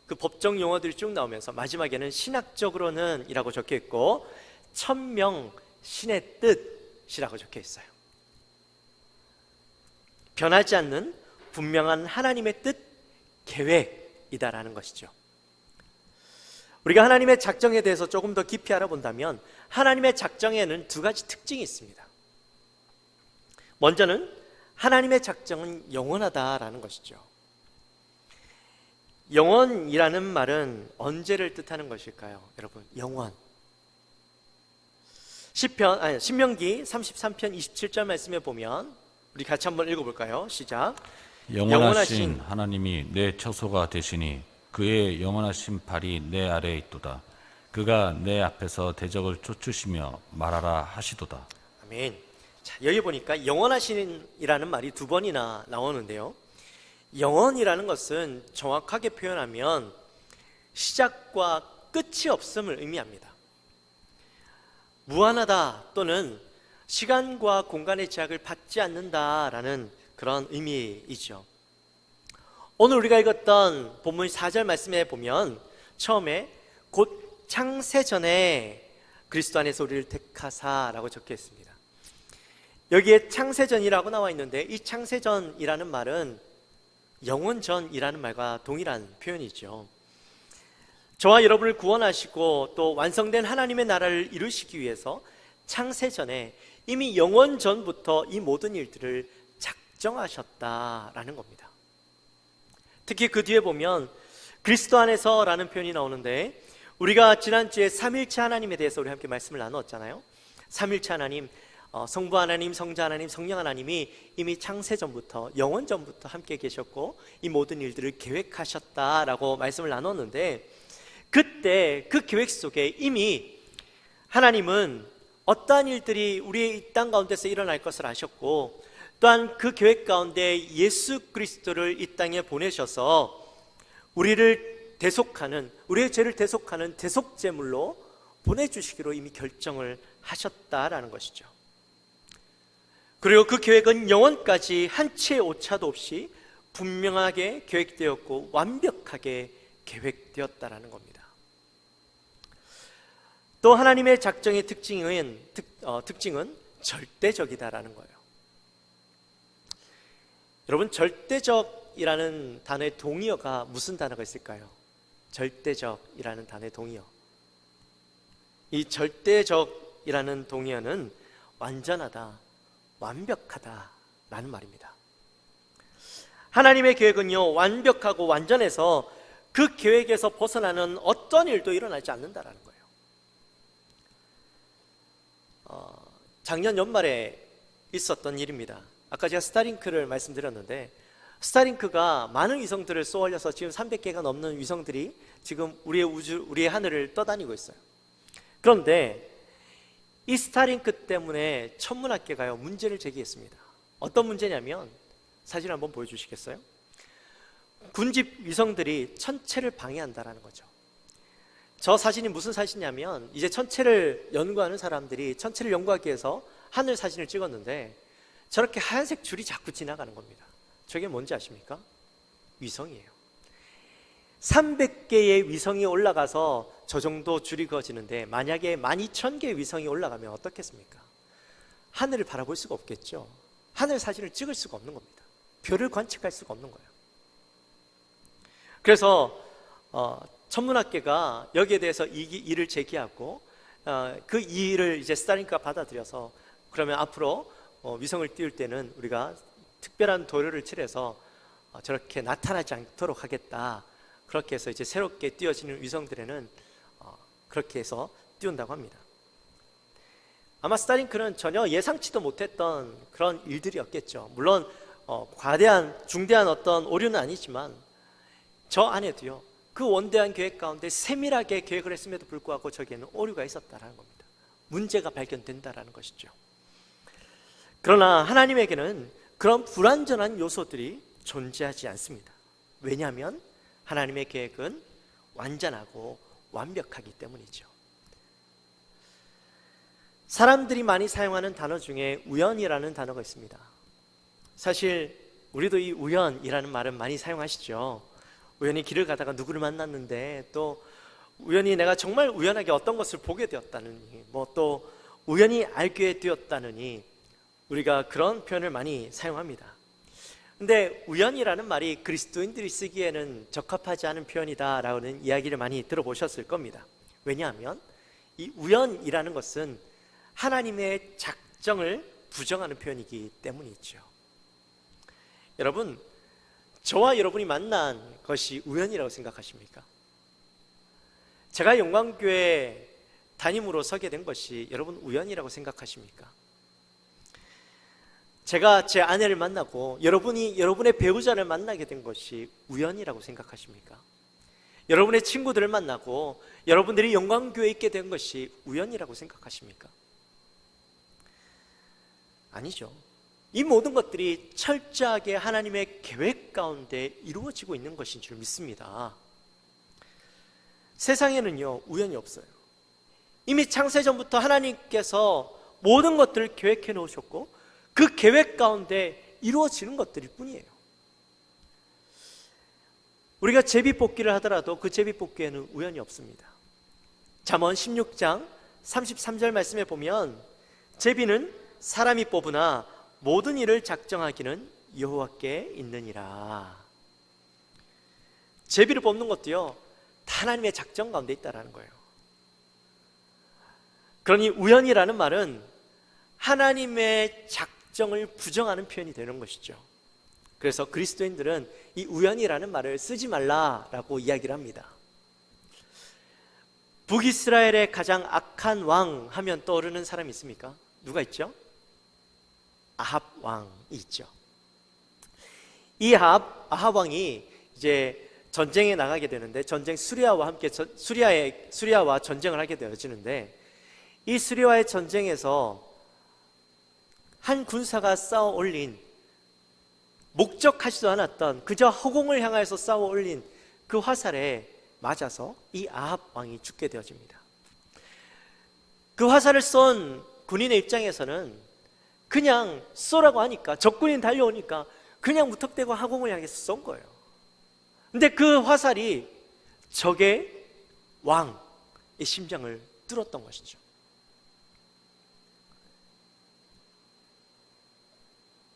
그 법정 용어들이 쭉 나오면서 마지막에는 신학적으로는 이라고 적혀 있고 천명 신의 뜻이라고 적혀 있어요. 변하지 않는 분명한 하나님의 뜻, 계획이다라는 것이죠. 우리가 하나님의 작정에 대해서 조금 더 깊이 알아본다면 하나님의 작정에는 두 가지 특징이 있습니다. 먼저는 하나님의 작정은 영원하다라는 것이죠. 영원이라는 말은 언제를 뜻하는 것일까요? 여러분, 영원. 신명기 33편 27절 말씀에 보면 우리 같이 한번 읽어볼까요? 시작. 영원하신 하나님이 내 처소가 되시니 그의 영원하신 발이 내 아래에 있도다. 그가 내 앞에서 대적을 쫓으시며 말하라 하시도다. 아멘. 자, 여기 보니까 영원하신이라는 말이 두 번이나 나오는데요. 영원이라는 것은 정확하게 표현하면 시작과 끝이 없음을 의미합니다. 무한하다 또는 시간과 공간의 제약을 받지 않는다라는 그런 의미이죠. 오늘 우리가 읽었던 본문 4절 말씀에 보면 처음에 곧 창세전에 그리스도 안에서 우리를 택하사라고 적혀 있습니다. 여기에 창세전이라고 나와 있는데 이 창세전이라는 말은 영원전이라는 말과 동일한 표현이죠. 저와 여러분을 구원하시고 또 완성된 하나님의 나라를 이루시기 위해서 창세전에 이미 영원전부터 이 모든 일들을 작정하셨다라는 겁니다. 특히 그 뒤에 보면 그리스도 안에서라는 표현이 나오는데 우리가 지난주에 삼일체 하나님에 대해서 우리 함께 말씀을 나누었잖아요. 삼일체 하나님, 성부 하나님, 성자 하나님, 성령 하나님이 이미 창세전부터 영원전부터 함께 계셨고 이 모든 일들을 계획하셨다라고 말씀을 나눴는데 그때 그 계획 속에 이미 하나님은 어떠한 일들이 우리의 이 땅 가운데서 일어날 것을 아셨고 또한 그 계획 가운데 예수 그리스도를 이 땅에 보내셔서 우리를 대속하는, 우리의 죄를 대속하는 대속제물로 보내주시기로 이미 결정을 하셨다라는 것이죠. 그리고 그 계획은 영원까지 한 치의 오차도 없이 분명하게 계획되었고 완벽하게 계획되었다라는 겁니다. 또 하나님의 작정의 특징은 절대적이다라는 거예요. 여러분, 절대적이라는 단어의 동의어가 무슨 단어가 있을까요? 절대적이라는 단어의 동의어. 이 절대적이라는 동의어는 완전하다, 완벽하다라는 말입니다. 하나님의 계획은요, 완벽하고 완전해서 그 계획에서 벗어나는 어떤 일도 일어나지 않는다라는 거예요. 작년 연말에 있었던 일입니다. 아까 제가 스타링크를 말씀드렸는데 스타링크가 많은 위성들을 쏘아올려서 지금 300개가 넘는 위성들이 지금 우리의 하늘을 떠다니고 있어요. 그런데 이 스타링크 때문에 천문학계가요 문제를 제기했습니다. 어떤 문제냐면 사진 한번 보여주시겠어요? 군집 위성들이 천체를 방해한다라는 거죠. 저 사진이 무슨 사진이냐면 이제 천체를 연구하는 사람들이 천체를 연구하기 위해서 하늘 사진을 찍었는데 저렇게 하얀색 줄이 자꾸 지나가는 겁니다. 저게 뭔지 아십니까? 위성이에요. 300개의 위성이 올라가서 저 정도 줄이 그어지는데 만약에 12,000개의 위성이 올라가면 어떻겠습니까? 하늘을 바라볼 수가 없겠죠. 하늘 사진을 찍을 수가 없는 겁니다. 별을 관측할 수가 없는 거예요. 그래서 천문학계가 여기에 대해서 이의를 제기하고 그 이의를 이제 스타링크가 받아들여서 그러면 앞으로 위성을 띄울 때는 우리가 특별한 도료를 칠해서 저렇게 나타나지 않도록 하겠다. 그렇게 해서 이제 새롭게 띄워지는 위성들에는 그렇게 해서 띄운다고 합니다. 아마 스타링크는 전혀 예상치도 못했던 그런 일들이었겠죠. 물론 과대한 중대한 어떤 오류는 아니지만 저 안에도요 그 원대한 계획 가운데 세밀하게 계획을 했음에도 불구하고 저기에는 오류가 있었다라는 겁니다. 문제가 발견된다라는 것이죠. 그러나 하나님에게는 그런 불완전한 요소들이 존재하지 않습니다. 왜냐하면 하나님의 계획은 완전하고 완벽하기 때문이죠. 사람들이 많이 사용하는 단어 중에 우연이라는 단어가 있습니다. 사실 우리도 이 우연이라는 말은 많이 사용하시죠. 우연히 길을 가다가 누구를 만났는데 또 우연히 내가 정말 우연하게 어떤 것을 보게 되었다느니 뭐 또 우연히 알게 되었다느니 우리가 그런 표현을 많이 사용합니다. 근데 우연이라는 말이 그리스도인들이 쓰기에는 적합하지 않은 표현이다라는 이야기를 많이 들어보셨을 겁니다. 왜냐하면 이 우연이라는 것은 하나님의 작정을 부정하는 표현이기 때문이죠. 여러분, 저와 여러분이 만난 것이 우연이라고 생각하십니까? 제가 영광교회 담임으로 서게 된 것이 여러분 우연이라고 생각하십니까? 제가 제 아내를 만나고 여러분이 여러분의 배우자를 만나게 된 것이 우연이라고 생각하십니까? 여러분의 친구들을 만나고 여러분들이 영광교회에 있게 된 것이 우연이라고 생각하십니까? 아니죠. 이 모든 것들이 철저하게 하나님의 계획 가운데 이루어지고 있는 것인 줄 믿습니다. 세상에는요, 우연이 없어요. 이미 창세전부터 하나님께서 모든 것들을 계획해 놓으셨고 그 계획 가운데 이루어지는 것들일 뿐이에요. 우리가 제비뽑기를 하더라도 그 제비뽑기에는 우연이 없습니다. 잠언 16장 33절 말씀에 보면 제비는 사람이 뽑으나 모든 일을 작정하기는 여호와께 있느니라. 제비를 뽑는 것도요, 다 하나님의 작정 가운데 있다라는 거예요. 그러니 우연이라는 말은 하나님의 작정을 부정하는 표현이 되는 것이죠. 그래서 그리스도인들은 이 우연이라는 말을 쓰지 말라라고 이야기를 합니다. 북이스라엘의 가장 악한 왕 하면 떠오르는 사람이 있습니까? 누가 있죠? 아합 왕이 있죠. 이 아합 왕이 이제 전쟁에 나가게 되는데, 전쟁 수리아와 함께 수리아와 전쟁을 하게 되어지는데, 이 수리아의 전쟁에서 한 군사가 쌓아 올린, 목적하지도 않았던 그저 허공을 향하여서 쌓아 올린 그 화살에 맞아서 이 아합 왕이 죽게 되어집니다. 그 화살을 쏜 군인의 입장에서는 그냥 쏘라고 하니까, 적군이 달려오니까 그냥 무턱대고 허공을 향해서 쏜 거예요. 근데 그 화살이 적의 왕의 심장을 뚫었던 것이죠.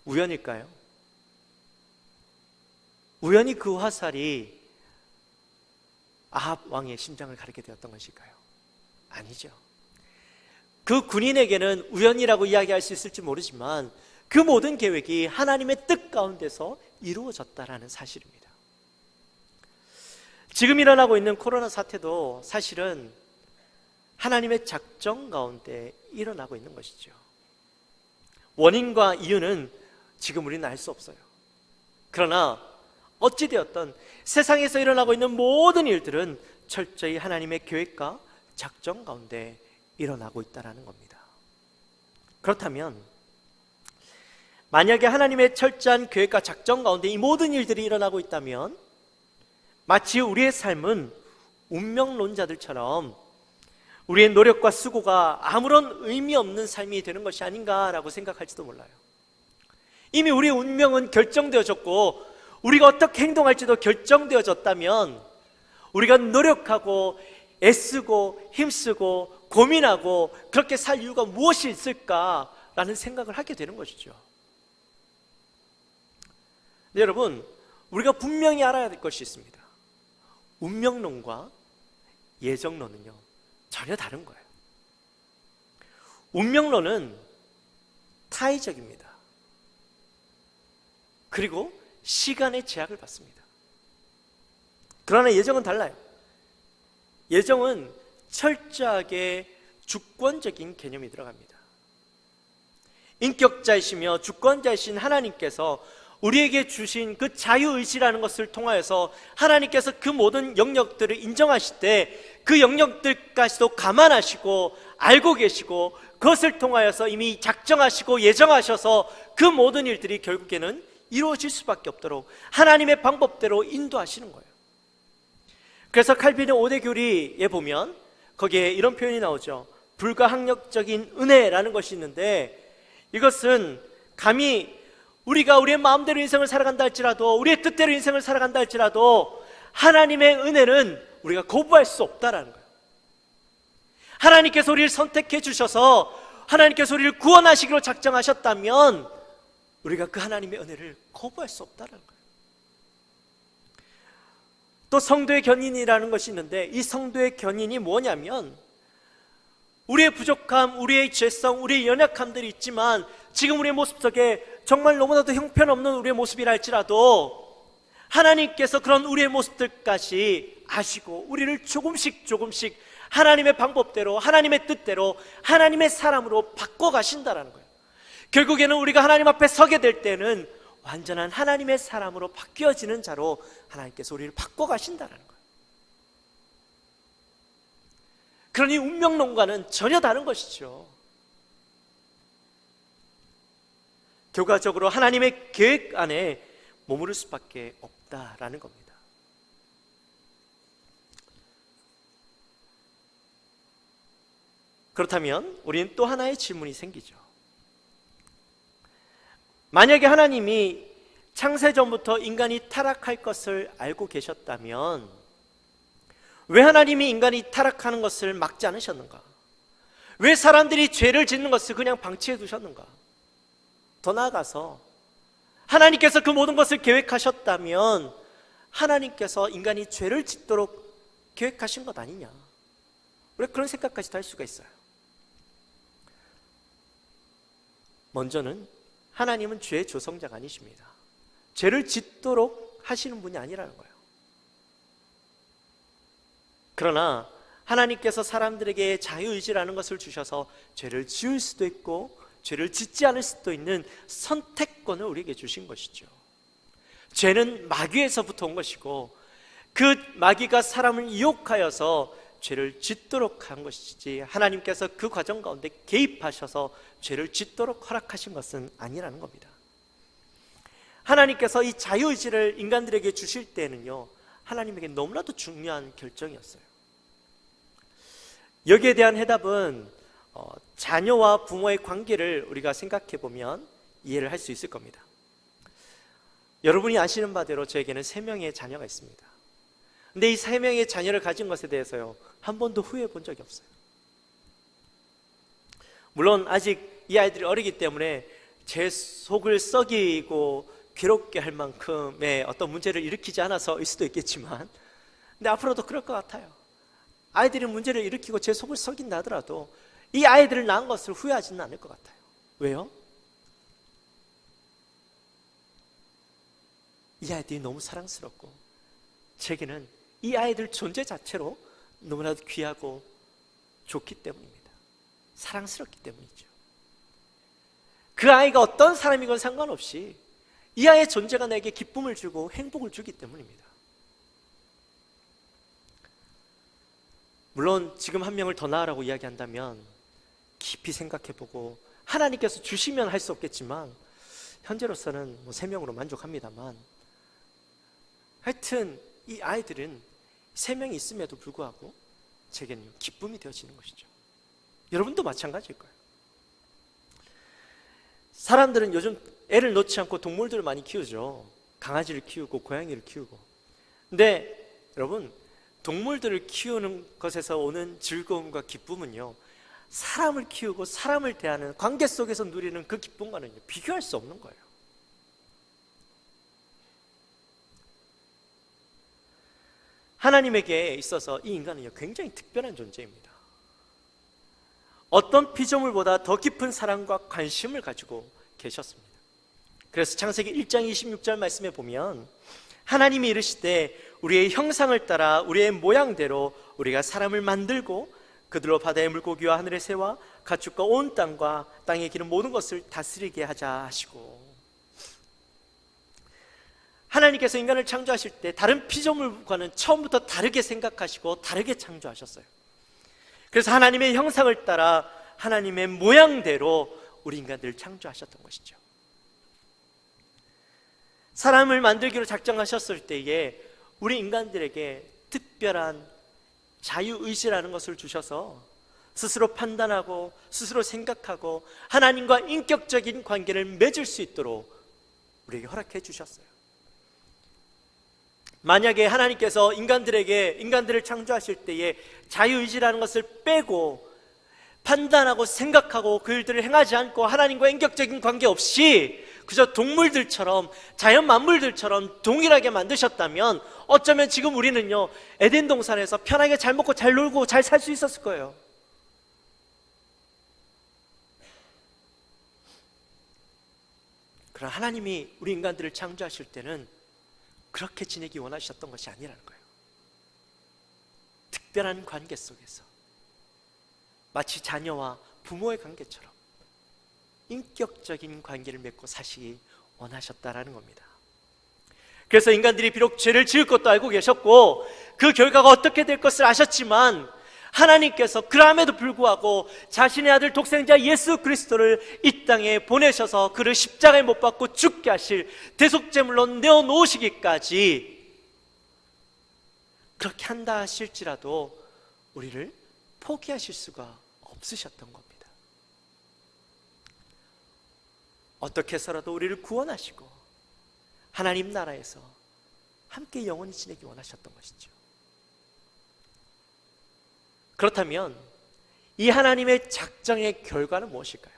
우연일까요? 우연히 그 화살이 아합 왕의 심장을 가르게 되었던 것일까요? 아니죠. 그 군인에게는 우연이라고 이야기할 수 있을지 모르지만 그 모든 계획이 하나님의 뜻 가운데서 이루어졌다라는 사실입니다. 지금 일어나고 있는 코로나 사태도 사실은 하나님의 작정 가운데 일어나고 있는 것이죠. 원인과 이유는 지금 우리는 알 수 없어요. 그러나 어찌되었든 세상에서 일어나고 있는 모든 일들은 철저히 하나님의 계획과 작정 가운데 일어나고 있다는 겁니다. 그렇다면 만약에 하나님의 철저한 계획과 작정 가운데 이 모든 일들이 일어나고 있다면 마치 우리의 삶은 운명론자들처럼 우리의 노력과 수고가 아무런 의미 없는 삶이 되는 것이 아닌가라고 생각할지도 몰라요. 이미 우리의 운명은 결정되어졌고 우리가 어떻게 행동할지도 결정되어졌다면 우리가 노력하고 애쓰고 힘쓰고 고민하고 그렇게 살 이유가 무엇이 있을까라는 생각을 하게 되는 것이죠. 네, 여러분, 우리가 분명히 알아야 될 것이 있습니다. 운명론과 예정론은요, 전혀 다른 거예요. 운명론은 타의적입니다. 그리고 시간의 제약을 받습니다. 그러나 예정은 달라요. 예정은 철저하게 주권적인 개념이 들어갑니다. 인격자이시며 주권자이신 하나님께서 우리에게 주신 그 자유의지라는 것을 통하여서 하나님께서 그 모든 영역들을 인정하실 때 그 영역들까지도 감안하시고 알고 계시고 그것을 통하여서 이미 작정하시고 예정하셔서 그 모든 일들이 결국에는 이루어질 수밖에 없도록 하나님의 방법대로 인도하시는 거예요. 그래서 칼빈의 5대 교리에 보면 거기에 이런 표현이 나오죠. 불가항력적인 은혜라는 것이 있는데, 이것은 감히 우리가 우리의 마음대로 인생을 살아간다 할지라도, 우리의 뜻대로 인생을 살아간다 할지라도 하나님의 은혜는 우리가 거부할 수 없다라는 거예요. 하나님께서 우리를 선택해 주셔서 하나님께서 우리를 구원하시기로 작정하셨다면 우리가 그 하나님의 은혜를 거부할 수 없다는 거예요. 또 성도의 견인이라는 것이 있는데, 이 성도의 견인이 뭐냐면 우리의 부족함, 우리의 죄성, 우리의 연약함들이 있지만 지금 우리의 모습 속에 정말 너무나도 형편없는 우리의 모습이라 할지라도 하나님께서 그런 우리의 모습들까지 아시고 우리를 조금씩 하나님의 방법대로, 하나님의 뜻대로, 하나님의 사람으로 바꿔가신다라는 거예요. 결국에는 우리가 하나님 앞에 서게 될 때는 완전한 하나님의 사람으로 바뀌어지는 자로 하나님께서 우리를 바꿔가신다는 거예요. 그러니 운명론과는 전혀 다른 것이죠. 결과적으로 하나님의 계획 안에 머무를 수밖에 없다라는 겁니다. 그렇다면 우리는 또 하나의 질문이 생기죠. 만약에 하나님이 창세 전부터 인간이 타락할 것을 알고 계셨다면 왜 하나님이 인간이 타락하는 것을 막지 않으셨는가? 왜 사람들이 죄를 짓는 것을 그냥 방치해 두셨는가? 더 나아가서 하나님께서 그 모든 것을 계획하셨다면 하나님께서 인간이 죄를 짓도록 계획하신 것 아니냐? 왜 그런 생각까지도 할 수가 있어요? 먼저는 하나님은 죄의 조성자가 아니십니다. 죄를 짓도록 하시는 분이 아니라는 거예요. 그러나 하나님께서 사람들에게 자유의지라는 것을 주셔서 죄를 지을 수도 있고 죄를 짓지 않을 수도 있는 선택권을 우리에게 주신 것이죠. 죄는 마귀에서부터 온 것이고 그 마귀가 사람을 유혹하여서 죄를 짓도록 한 것이지 하나님께서 그 과정 가운데 개입하셔서 죄를 짓도록 허락하신 것은 아니라는 겁니다. 하나님께서 이 자유의지를 인간들에게 주실 때는요, 하나님에게 너무나도 중요한 결정이었어요. 여기에 대한 해답은 자녀와 부모의 관계를 우리가 생각해 보면 이해를 할 수 있을 겁니다. 여러분이 아시는 바대로 저에게는 3명의 자녀가 있습니다. 근데 이 3명의 자녀를 가진 것에 대해서요, 한 번도 후회해 본 적이 없어요. 물론 아직 이 아이들이 어리기 때문에 제 속을 썩이고 괴롭게 할 만큼의 어떤 문제를 일으키지 않아서일 수도 있겠지만, 근데 앞으로도 그럴 것 같아요. 아이들이 문제를 일으키고 제 속을 썩인다 하더라도 이 아이들을 낳은 것을 후회하지는 않을 것 같아요. 왜요? 이 아이들이 너무 사랑스럽고 제게는 이 아이들 존재 자체로 너무나도 귀하고 좋기 때문입니다. 사랑스럽기 때문이죠. 그 아이가 어떤 사람이건 상관없이 이 아이의 존재가 내게 기쁨을 주고 행복을 주기 때문입니다. 물론 지금 한 명을 더 낳으라고 이야기한다면 깊이 생각해보고 하나님께서 주시면 할 수 없겠지만 현재로서는 3명으로 만족합니다만, 하여튼 이 아이들은 3명이 있음에도 불구하고 제게는 기쁨이 되어지는 것이죠. 여러분도 마찬가지일 거예요. 사람들은 요즘 애를 놓지 않고 동물들을 많이 키우죠. 강아지를 키우고 고양이를 키우고. 근데 여러분, 동물들을 키우는 것에서 오는 즐거움과 기쁨은요, 사람을 키우고 사람을 대하는 관계 속에서 누리는 그 기쁨과는 비교할 수 없는 거예요. 하나님에게 있어서 이 인간은 굉장히 특별한 존재입니다. 어떤 피조물보다 더 깊은 사랑과 관심을 가지고 계셨습니다. 그래서 창세기 1장 26절 말씀에 보면 하나님이 이르시되 우리의 형상을 따라 우리의 모양대로 우리가 사람을 만들고 그들로 바다의 물고기와 하늘의 새와 가축과 온 땅과 땅에 기는 모든 것을 다스리게 하자 하시고, 하나님께서 인간을 창조하실 때 다른 피조물과는 처음부터 다르게 생각하시고 다르게 창조하셨어요. 그래서 하나님의 형상을 따라 하나님의 모양대로 우리 인간들을 창조하셨던 것이죠. 사람을 만들기로 작정하셨을 때에 우리 인간들에게 특별한 자유의지라는 것을 주셔서 스스로 판단하고 스스로 생각하고 하나님과 인격적인 관계를 맺을 수 있도록 우리에게 허락해 주셨어요. 만약에 하나님께서 인간들을 창조하실 때에 자유의지라는 것을 빼고 판단하고 생각하고 그 일들을 행하지 않고 하나님과 인격적인 관계 없이 그저 동물들처럼 자연 만물들처럼 동일하게 만드셨다면 어쩌면 지금 우리는요, 에덴 동산에서 편하게 잘 먹고 잘 놀고 잘 살 수 있었을 거예요. 그러나 하나님이 우리 인간들을 창조하실 때는 그렇게 지내기 원하셨던 것이 아니라는 거예요. 특별한 관계 속에서 마치 자녀와 부모의 관계처럼 인격적인 관계를 맺고 사시기 원하셨다라는 겁니다. 그래서 인간들이 비록 죄를 지을 것도 알고 계셨고 그 결과가 어떻게 될 것을 아셨지만 하나님께서 그럼에도 불구하고 자신의 아들 독생자 예수 그리스도를 이 땅에 보내셔서 그를 십자가에 못 박고 죽게 하실 대속제물로 내어놓으시기까지 그렇게 한다 하실지라도 우리를 포기하실 수가 없으셨던 겁니다. 어떻게 해서라도 우리를 구원하시고 하나님 나라에서 함께 영원히 지내기 원하셨던 것이죠. 그렇다면 이 하나님의 작정의 결과는 무엇일까요?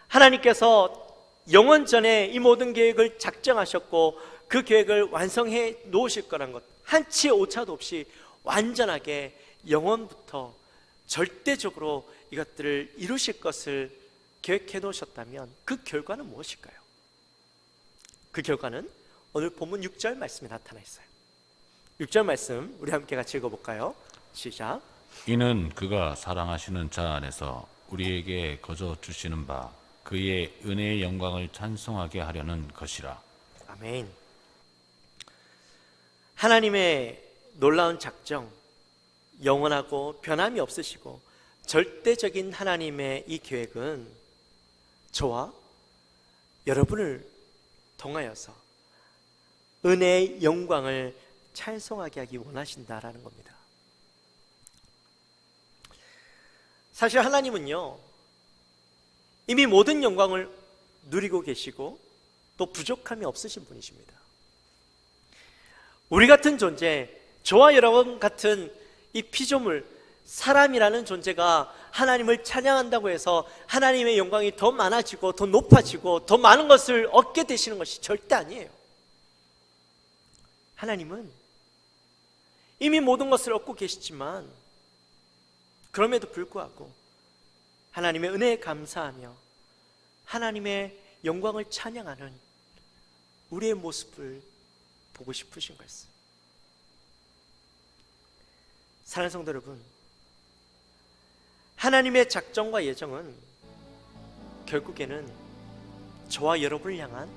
하나님께서 영원전에 이 모든 계획을 작정하셨고 그 계획을 완성해 놓으실 거란 것, 한치의 오차도 없이 완전하게 영원부터 절대적으로 이것들을 이루실 것을 계획해 놓으셨다면 그 결과는 무엇일까요? 그 결과는 오늘 본문 6절 말씀에 나타나 있어요. 6절 말씀 우리 함께 같이 읽어볼까요? 시작. 이는 그가 사랑하시는 자 안에서 우리에게 거저 주시는 바 그의 은혜의 영광을 찬송하게 하려는 것이라. 아멘. 하나님의 놀라운 작정, 영원하고 변함이 없으시고 절대적인 하나님의 이 계획은 저와 여러분을 통하여서 은혜의 영광을 찬송하게 하기 원하신다라는 겁니다. 사실 하나님은요, 이미 모든 영광을 누리고 계시고 또 부족함이 없으신 분이십니다. 우리 같은 존재, 저와 여러분 같은 이 피조물, 사람이라는 존재가 하나님을 찬양한다고 해서 하나님의 영광이 더 많아지고 더 높아지고 더 많은 것을 얻게 되시는 것이 절대 아니에요. 하나님은 이미 모든 것을 얻고 계시지만 그럼에도 불구하고 하나님의 은혜에 감사하며 하나님의 영광을 찬양하는 우리의 모습을 보고 싶으신 것입니다. 사랑하는 성도 여러분, 하나님의 작정과 예정은 결국에는 저와 여러분을 향한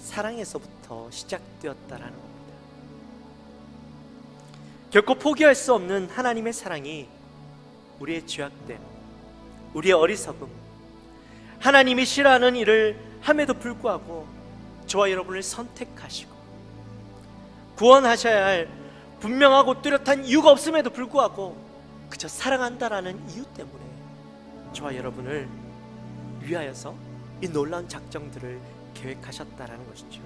사랑에서부터 시작되었다라는 겁니다. 결코 포기할 수 없는 하나님의 사랑이 우리의 죄악됨, 우리의 어리석음, 하나님이 싫어하는 일을 함에도 불구하고 저와 여러분을 선택하시고 구원하셔야 할 분명하고 뚜렷한 이유가 없음에도 불구하고 그저 사랑한다라는 이유 때문에 저와 여러분을 위하여서 이 놀라운 작정들을 계획하셨다라는 것이죠.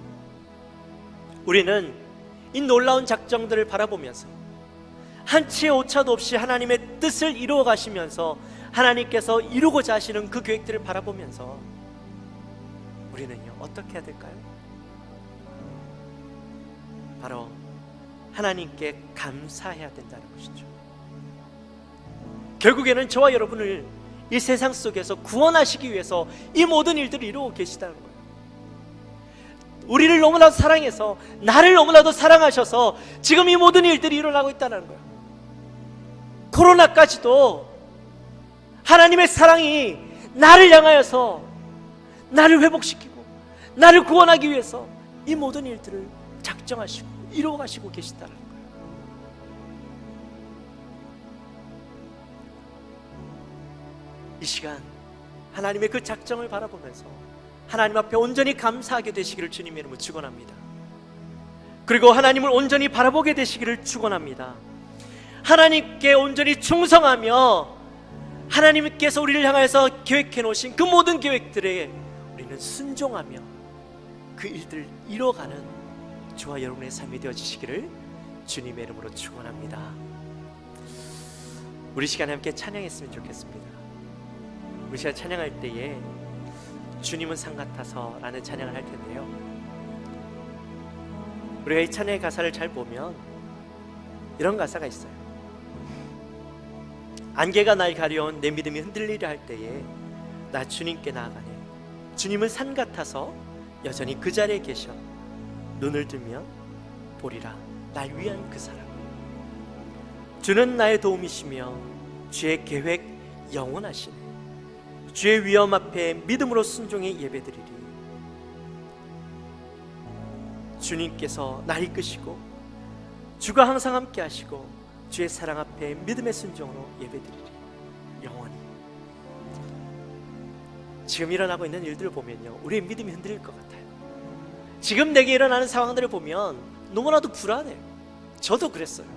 우리는 이 놀라운 작정들을 바라보면서 한치의 오차도 없이 하나님의 뜻을 이루어 가시면서 하나님께서 이루고자 하시는 그 계획들을 바라보면서 우리는요, 어떻게 해야 될까요? 바로 하나님께 감사해야 된다는 것이죠. 결국에는 저와 여러분을 이 세상 속에서 구원하시기 위해서 이 모든 일들을 이루고 계시다는 거예요. 우리를 너무나도 사랑해서, 나를 너무나도 사랑하셔서 지금 이 모든 일들이 일어나고 있다는 거예요. 코로나까지도 하나님의 사랑이 나를 향하여서 나를 회복시키고 나를 구원하기 위해서 이 모든 일들을 작정하시고 이루어가시고 계시다는 거예요. 이 시간 하나님의 그 작정을 바라보면서 하나님 앞에 온전히 감사하게 되시기를 주님의 이름으로 축원합니다. 그리고 하나님을 온전히 바라보게 되시기를 축원합니다. 하나님께 온전히 충성하며 하나님께서 우리를 향해서 계획해 놓으신 그 모든 계획들에 우리는 순종하며 그 일들을 이뤄가는 저와 여러분의 삶이 되어지시기를 주님의 이름으로 축원합니다. 우리 시간에 함께 찬양했으면 좋겠습니다. 우리 시간 찬양할 때에 주님은 산 같아서 라는 찬양을 할 텐데요, 우리가 이 찬양의 가사를 잘 보면 이런 가사가 있어요. 안개가 날 가려온 내 믿음이 흔들리려 할 때에 나 주님께 나아가네. 주님은 산 같아서 여전히 그 자리에 계셔. 눈을 들면 보리라 날 위한 그 사랑. 주는 나의 도움이시며 주의 계획 영원하시네. 주의 위엄 앞에 믿음으로 순종해 예배드리리. 주님께서 날 이끄시고 주가 항상 함께 하시고 주의 사랑 앞에 믿음의 순종으로 예배드리리. 영원히. 지금 일어나고 있는 일들을 보면요, 우리의 믿음이 흔들릴 것 같아요. 지금 내게 일어나는 상황들을 보면 너무나도 불안해요. 저도 그랬어요.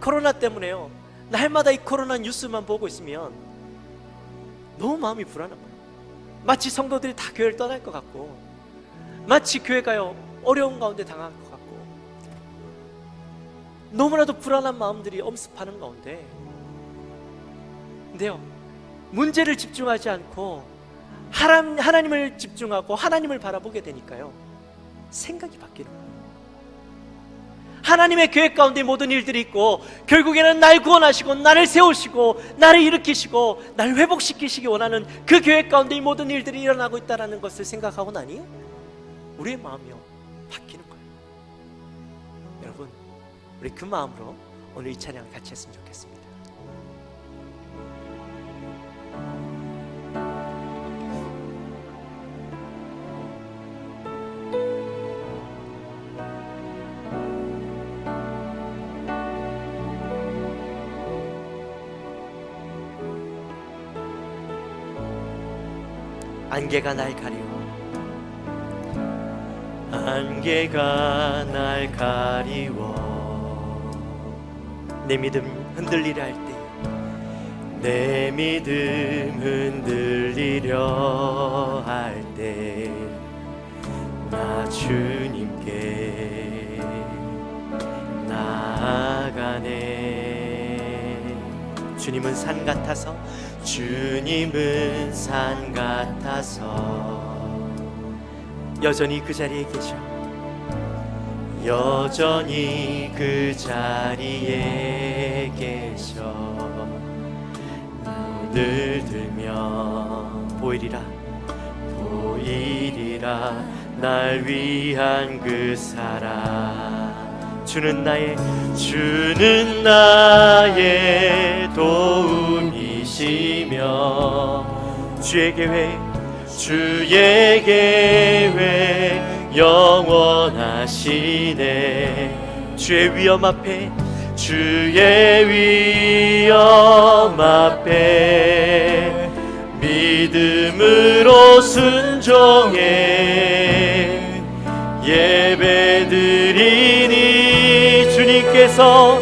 코로나 때문에요, 날마다 이 코로나 뉴스만 보고 있으면 너무 마음이 불안한 거예요. 마치 성도들이 다 교회를 떠날 것 같고, 마치 교회가요 어려운 가운데 당할 것 같고, 너무나도 불안한 마음들이 엄습하는 가운데, 근데요, 문제를 집중하지 않고 하나님을 집중하고 하나님을 바라보게 되니까요, 생각이 바뀌는 거예요. 하나님의 계획 가운데 모든 일들이 있고, 결국에는 날 구원하시고 나를 세우시고 나를 일으키시고 날 회복시키시기 원하는 그 계획 가운데 이 모든 일들이 일어나고 있다는 것을 생각하고 나니 우리의 마음이요 바뀌는 거예요. 여러분, 우리 그 마음으로 오늘 이 찬양을 같이 했으면 좋겠습니다. 안개가 날 가리워, 안개가 날 가리워. 내 믿음 흔들리려 할 때, 내 믿음 흔들리려 할 때, 나 주님께 나아가네. 주님은 산 같아서, 주님은 산 같아서 여전히 그 자리에 계셔. 여전히 그 자리에 계셔. 눈을 들면 보이리라, 보이리라 날 위한 그 사랑. 주는 나의 도움이시며, 주의 계획 영원하시네. 주의 위엄 앞에 믿음으로 순종해 예배드리니, 주님께서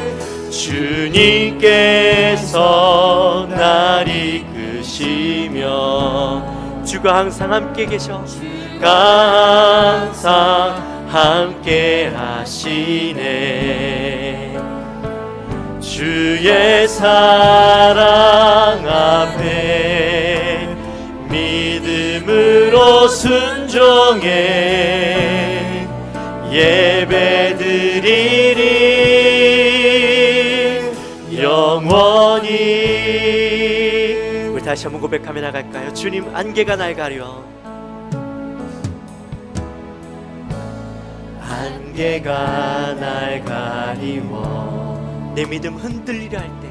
날 이끄시며, 주가 항상 함께 계셔. 항상 함께 하시네. 주의 사랑 앞에 믿음으로 순종해 예배드리리. 영원히. 우리 다시 한번 고백하며 나갈까요? 주님, 안개가 날 가려, 안개가 날 가리워. 내 믿음 흔들리려 할 때,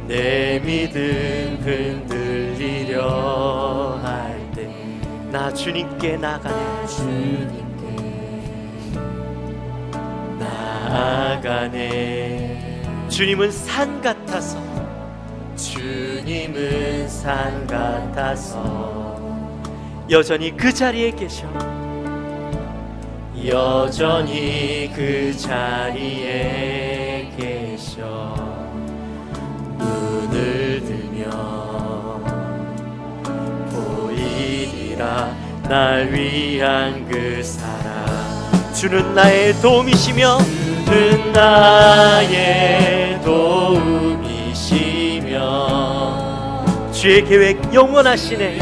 내 믿음 흔들리려 할 때, 나 주님께 나가네. 나아가네. 주님은 산 같아서, 주님은 산 같아서 여전히 그 자리에 계셔. 여전히 그 자리에 계셔. 눈을 들면 보이리라 날 위한 그 사랑. 주는 나의 도움이시며, 주는 나의 도움이시며, 주의 계획 영원하시네.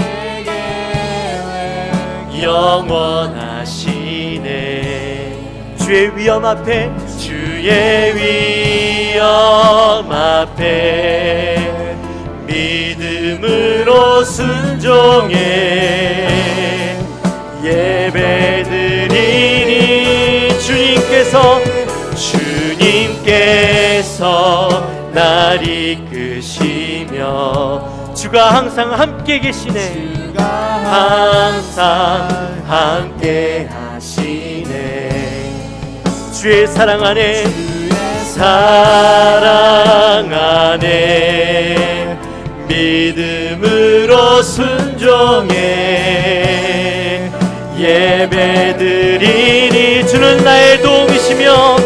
영원하시네. 주의 위엄 앞에, 주의 위엄 앞에 믿음으로 순종해 예배드리니, 주님께서 날 이끄시며, 주가 항상 함께 계시네. 항상 함께 하시네. 주의 사랑 안에 사랑 안에 믿음으로 순종해 예배드리니 주는 나의 도움이시며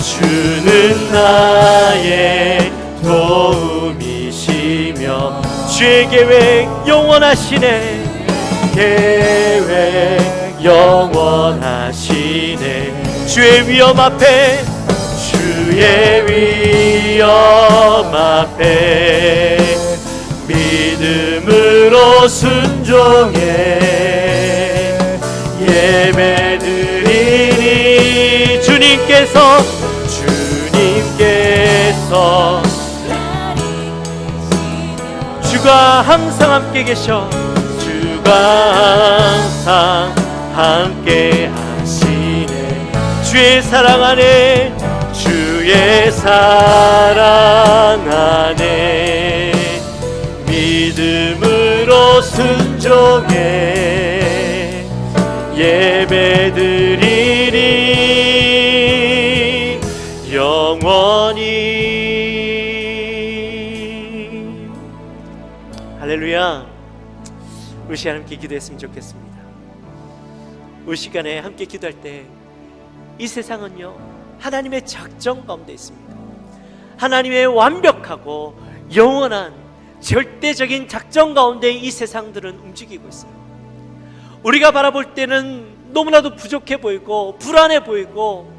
주는 나의 도움이시며 주의 계획 영원하시네. 계획 영원하시네. 주의 위엄 앞에 주의 위엄 앞에 믿음으로 순종해 예배드리니 주님께서 주가 항상 함께 계셔. 주가 항상 함께 하시네. 주의 사랑 안에 주의 사랑 안에 믿음으로 순종해 예배드리니 영원히. 할렐루야. 우리 시간 함께 기도했으면 좋겠습니다. 우리 시간에 함께 기도할 때 이 세상은요 하나님의 작정 가운데 있습니다. 하나님의 완벽하고 영원한 절대적인 작정 가운데 이 세상들은 움직이고 있어요. 우리가 바라볼 때는 너무나도 부족해 보이고 불안해 보이고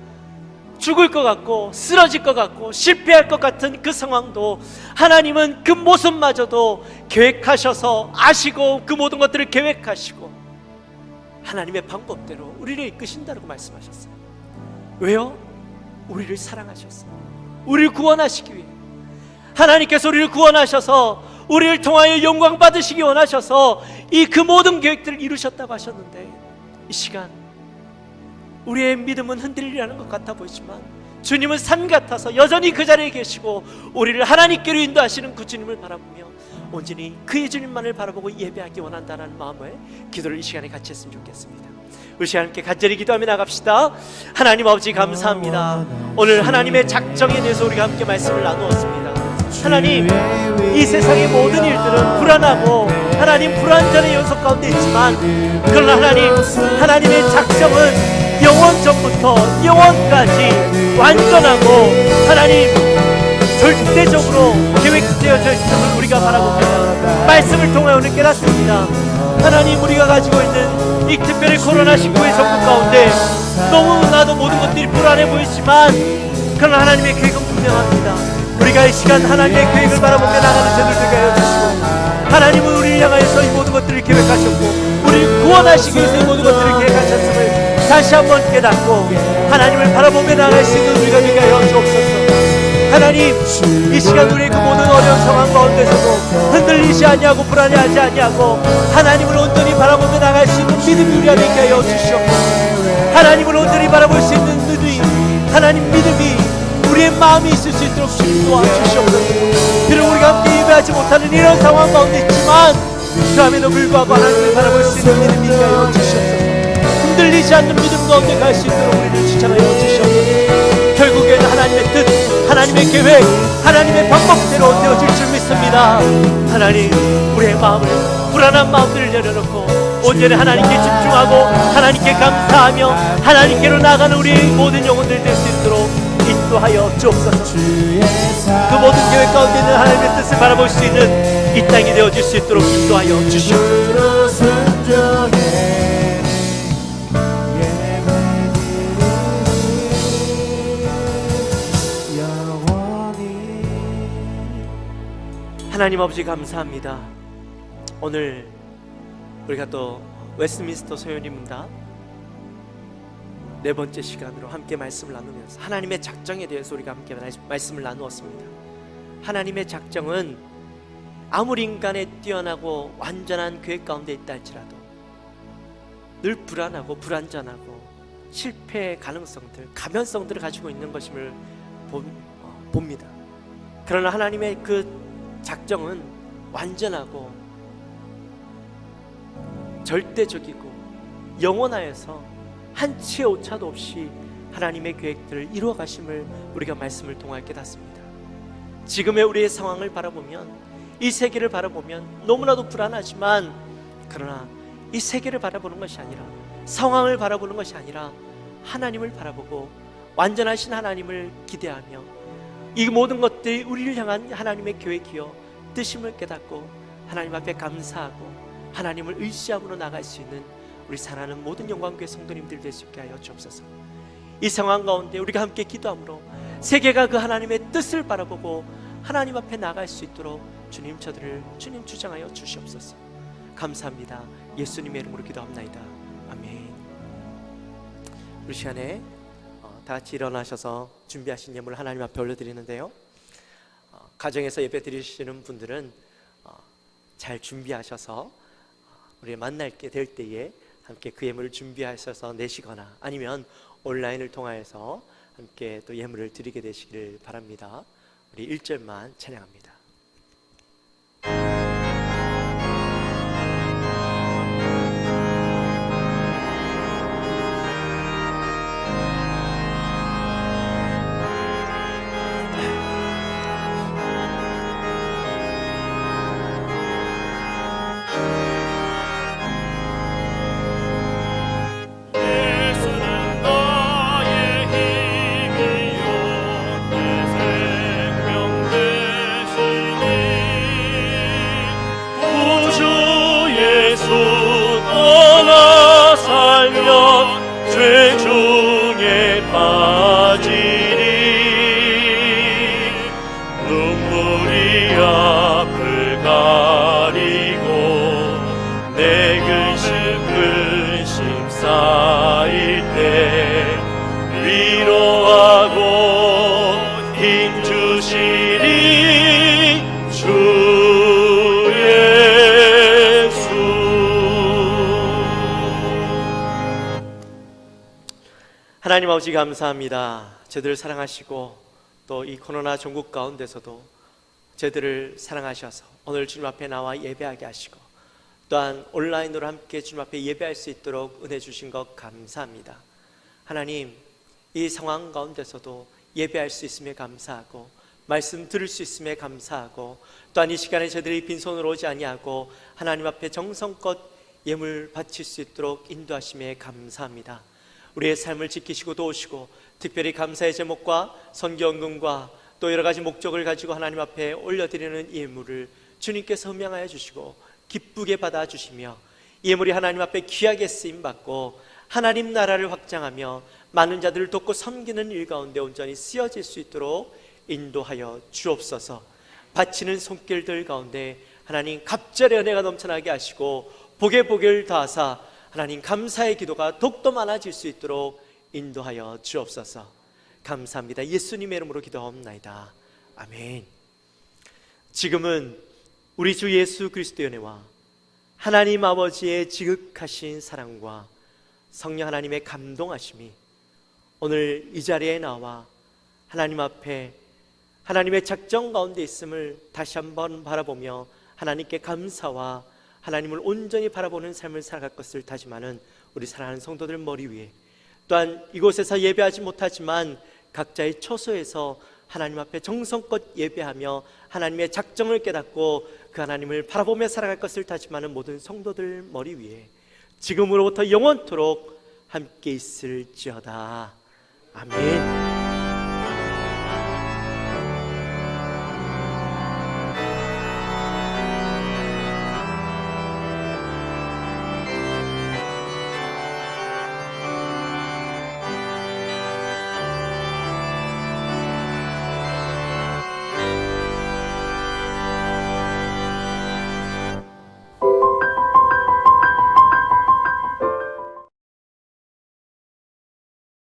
죽을 것 같고 쓰러질 것 같고 실패할 것 같은 그 상황도 하나님은 그 모습마저도 계획하셔서 아시고 그 모든 것들을 계획하시고 하나님의 방법대로 우리를 이끄신다고 말씀하셨어요. 왜요? 우리를 사랑하셨어요. 우리를 구원하시기 위해. 하나님께서 우리를 구원하셔서 우리를 통하여 영광 받으시기 원하셔서 이 그 모든 계획들을 이루셨다고 하셨는데 이 시간 우리의 믿음은 흔들리라는 것 같아 보이지만 주님은 산 같아서 여전히 그 자리에 계시고 우리를 하나님께로 인도하시는 그 주님을 바라보며 온전히 그의 주님만을 바라보고 예배하기 원한다는 마음을 기도를 이 시간에 같이 했으면 좋겠습니다. 우리 시간 함께 간절히 기도하며 나갑시다. 하나님 아버지 감사합니다. 오늘 하나님의 작정에 대해서 우리가 함께 말씀을 나누었습니다. 하나님, 이 세상의 모든 일들은 불안하고 하나님 불안전의 연속 가운데 있지만 그러나 하나님의 작정은 영원 전부터 영원까지 완전하고 하나님 절대적으로 계획되어져 있음을 우리가 바라봅니다. 말씀을 통해 오늘 깨닫습니다. 하나님, 우리가 가지고 있는 이 특별히 코로나19의 정부 가운데 너무나도 모든 것들이 불안해 보이지만 그러나 하나님의 계획은 분명합니다. 우리가 이 시간 하나님의 계획을 바라보며 나가는 저들 되게 하여 주시고 하나님은 우리를 향하여서 이 모든 것들을 계획하셨고 우리를 구원하시기 위해서 이 모든 것들을 계획하셨음을 다시 한번 깨닫고 하나님을 바라보며 나갈 수 있는 우리가 되게 하여 주옵소서. 하나님, 이 시간 우리의 그 모든 어려운 상황 가운데서도 흔들리지 아니하고 불안해하지 아니하고 하나님을 온전히 바라보며 나갈 수 있는 믿음이 우리가 되게 하여 주시옵소서. 하나님을 온전히 바라볼 수 있는 눈이 하나님 믿음이 우리의 마음이 있을 수 있도록 주님 도와주시옵소서. 비록 우리가 함께 예배하지 못하는 이런 상황 가운데 있지만 그럼에도 불구하고 하나님을 바라볼 수 있는 믿음이 있게 하여 주시옵소서. 흔들리지 않는 믿음 가운데 갈 수 있도록 우리를 추천하여 주시옵소서. 결국에는 하나님의 뜻, 하나님의 계획, 하나님의 방법대로 되어질 줄 믿습니다. 하나님, 우리의 마음을 불안한 마음들을 내려놓고 온전히 하나님께 집중하고 하나님께 감사하며 하나님께로 나가는 우리의 모든 영혼들 될 수 있도록 인도하여 주옵소서. 그 모든 계획 가운데 있는 하나님의 뜻을 바라볼 수 있는 이 땅이 되어질 수 있도록 인도하여 주시옵소서. 하나님 아버지 감사합니다. 오늘 우리가 또 웨스트민스터 소연입니다. 네 번째 시간으로 함께 말씀을 나누면서 하나님의 작정에 대해서 우리가 함께 말씀을 나누었습니다. 하나님의 작정은 아무리 인간의 뛰어나고 완전한 계획 가운데 있다 할지라도 늘 불안하고 불안전하고 실패의 가능성들, 가면성들을 가지고 있는 것임을 봅니다. 그러나 하나님의 그 작정은 완전하고 절대적이고 영원하여서 한치의 오차도 없이 하나님의 계획들을 이루어 가심을 우리가 말씀을 통하여 깨닫습니다. 지금의 우리의 상황을 바라보면, 이 세계를 바라보면 너무나도 불안하지만, 그러나 이 세계를 바라보는 것이 아니라, 상황을 바라보는 것이 아니라 하나님을 바라보고 완전하신 하나님을 기대하며 이 모든 것들이 우리를 향한 하나님의 계획이요 뜻임을 깨닫고 하나님 앞에 감사하고 하나님을 의지함으로 나갈 수 있는 우리 사랑하는 모든 영광교회 성도님들 될 수 있게 하여 주옵소서. 이 상황 가운데 우리가 함께 기도함으로 세계가 그 하나님의 뜻을 바라보고 하나님 앞에 나갈 수 있도록 주님 주장하여 주시옵소서. 감사합니다. 예수님의 이름으로 기도합나이다. 아멘. 우리 시간에 다 같이 일어나셔서 준비하신 예물을 하나님 앞에 올려드리는데요, 가정에서 예배 드리시는 분들은 잘 준비하셔서 우리 만날게 될 때에 함께 그 예물을 준비하셔서 내시거나 아니면 온라인을 통하여서 함께 또 예물을 드리게 되시기를 바랍니다. 우리 1절만 찬양합니다. 하나님 아버지 감사합니다. 저들을 사랑하시고 또 이 코로나 전국 가운데서도 저들을 사랑하셔서 오늘 주님 앞에 나와 예배하게 하시고 또한 온라인으로 함께 주님 앞에 예배할 수 있도록 은혜 주신 것 감사합니다. 하나님, 이 상황 가운데서도 예배할 수 있음에 감사하고 말씀 들을 수 있음에 감사하고 또한 이 시간에 저들이 빈손으로 오지 아니하고 하나님 앞에 정성껏 예물 바칠 수 있도록 인도하심에 감사합니다. 우리의 삶을 지키시고 도우시고 특별히 감사의 제목과 선교연금과 또 여러 가지 목적을 가지고 하나님 앞에 올려드리는 예물을 주님께서 흠양하여 주시고 기쁘게 받아주시며 예물이 하나님 앞에 귀하게 쓰임받고 하나님 나라를 확장하며 많은 자들을 돕고 섬기는 일 가운데 온전히 쓰여질 수 있도록 인도하여 주옵소서. 바치는 손길들 가운데 하나님 갑절의 은혜가 넘쳐나게 하시고 복의 복을 다하사 하나님 감사의 기도가 더욱더 많아질 수 있도록 인도하여 주옵소서. 감사합니다. 예수님의 이름으로 기도하옵나이다. 아멘. 지금은 우리 주 예수 그리스도의 은혜와 하나님 아버지의 지극하신 사랑과 성령 하나님의 감동하심이 오늘 이 자리에 나와 하나님 앞에 하나님의 작정 가운데 있음을 다시 한번 바라보며 하나님께 감사와 하나님을 온전히 바라보는 삶을 살아갈 것을 다짐하는 우리 사랑하는 성도들 머리 위에, 또한 이곳에서 예배하지 못하지만 각자의 처소에서 하나님 앞에 정성껏 예배하며 하나님의 작정을 깨닫고 그 하나님을 바라보며 살아갈 것을 다짐하는 모든 성도들 머리 위에 지금으로부터 영원토록 함께 있을지어다. 아멘.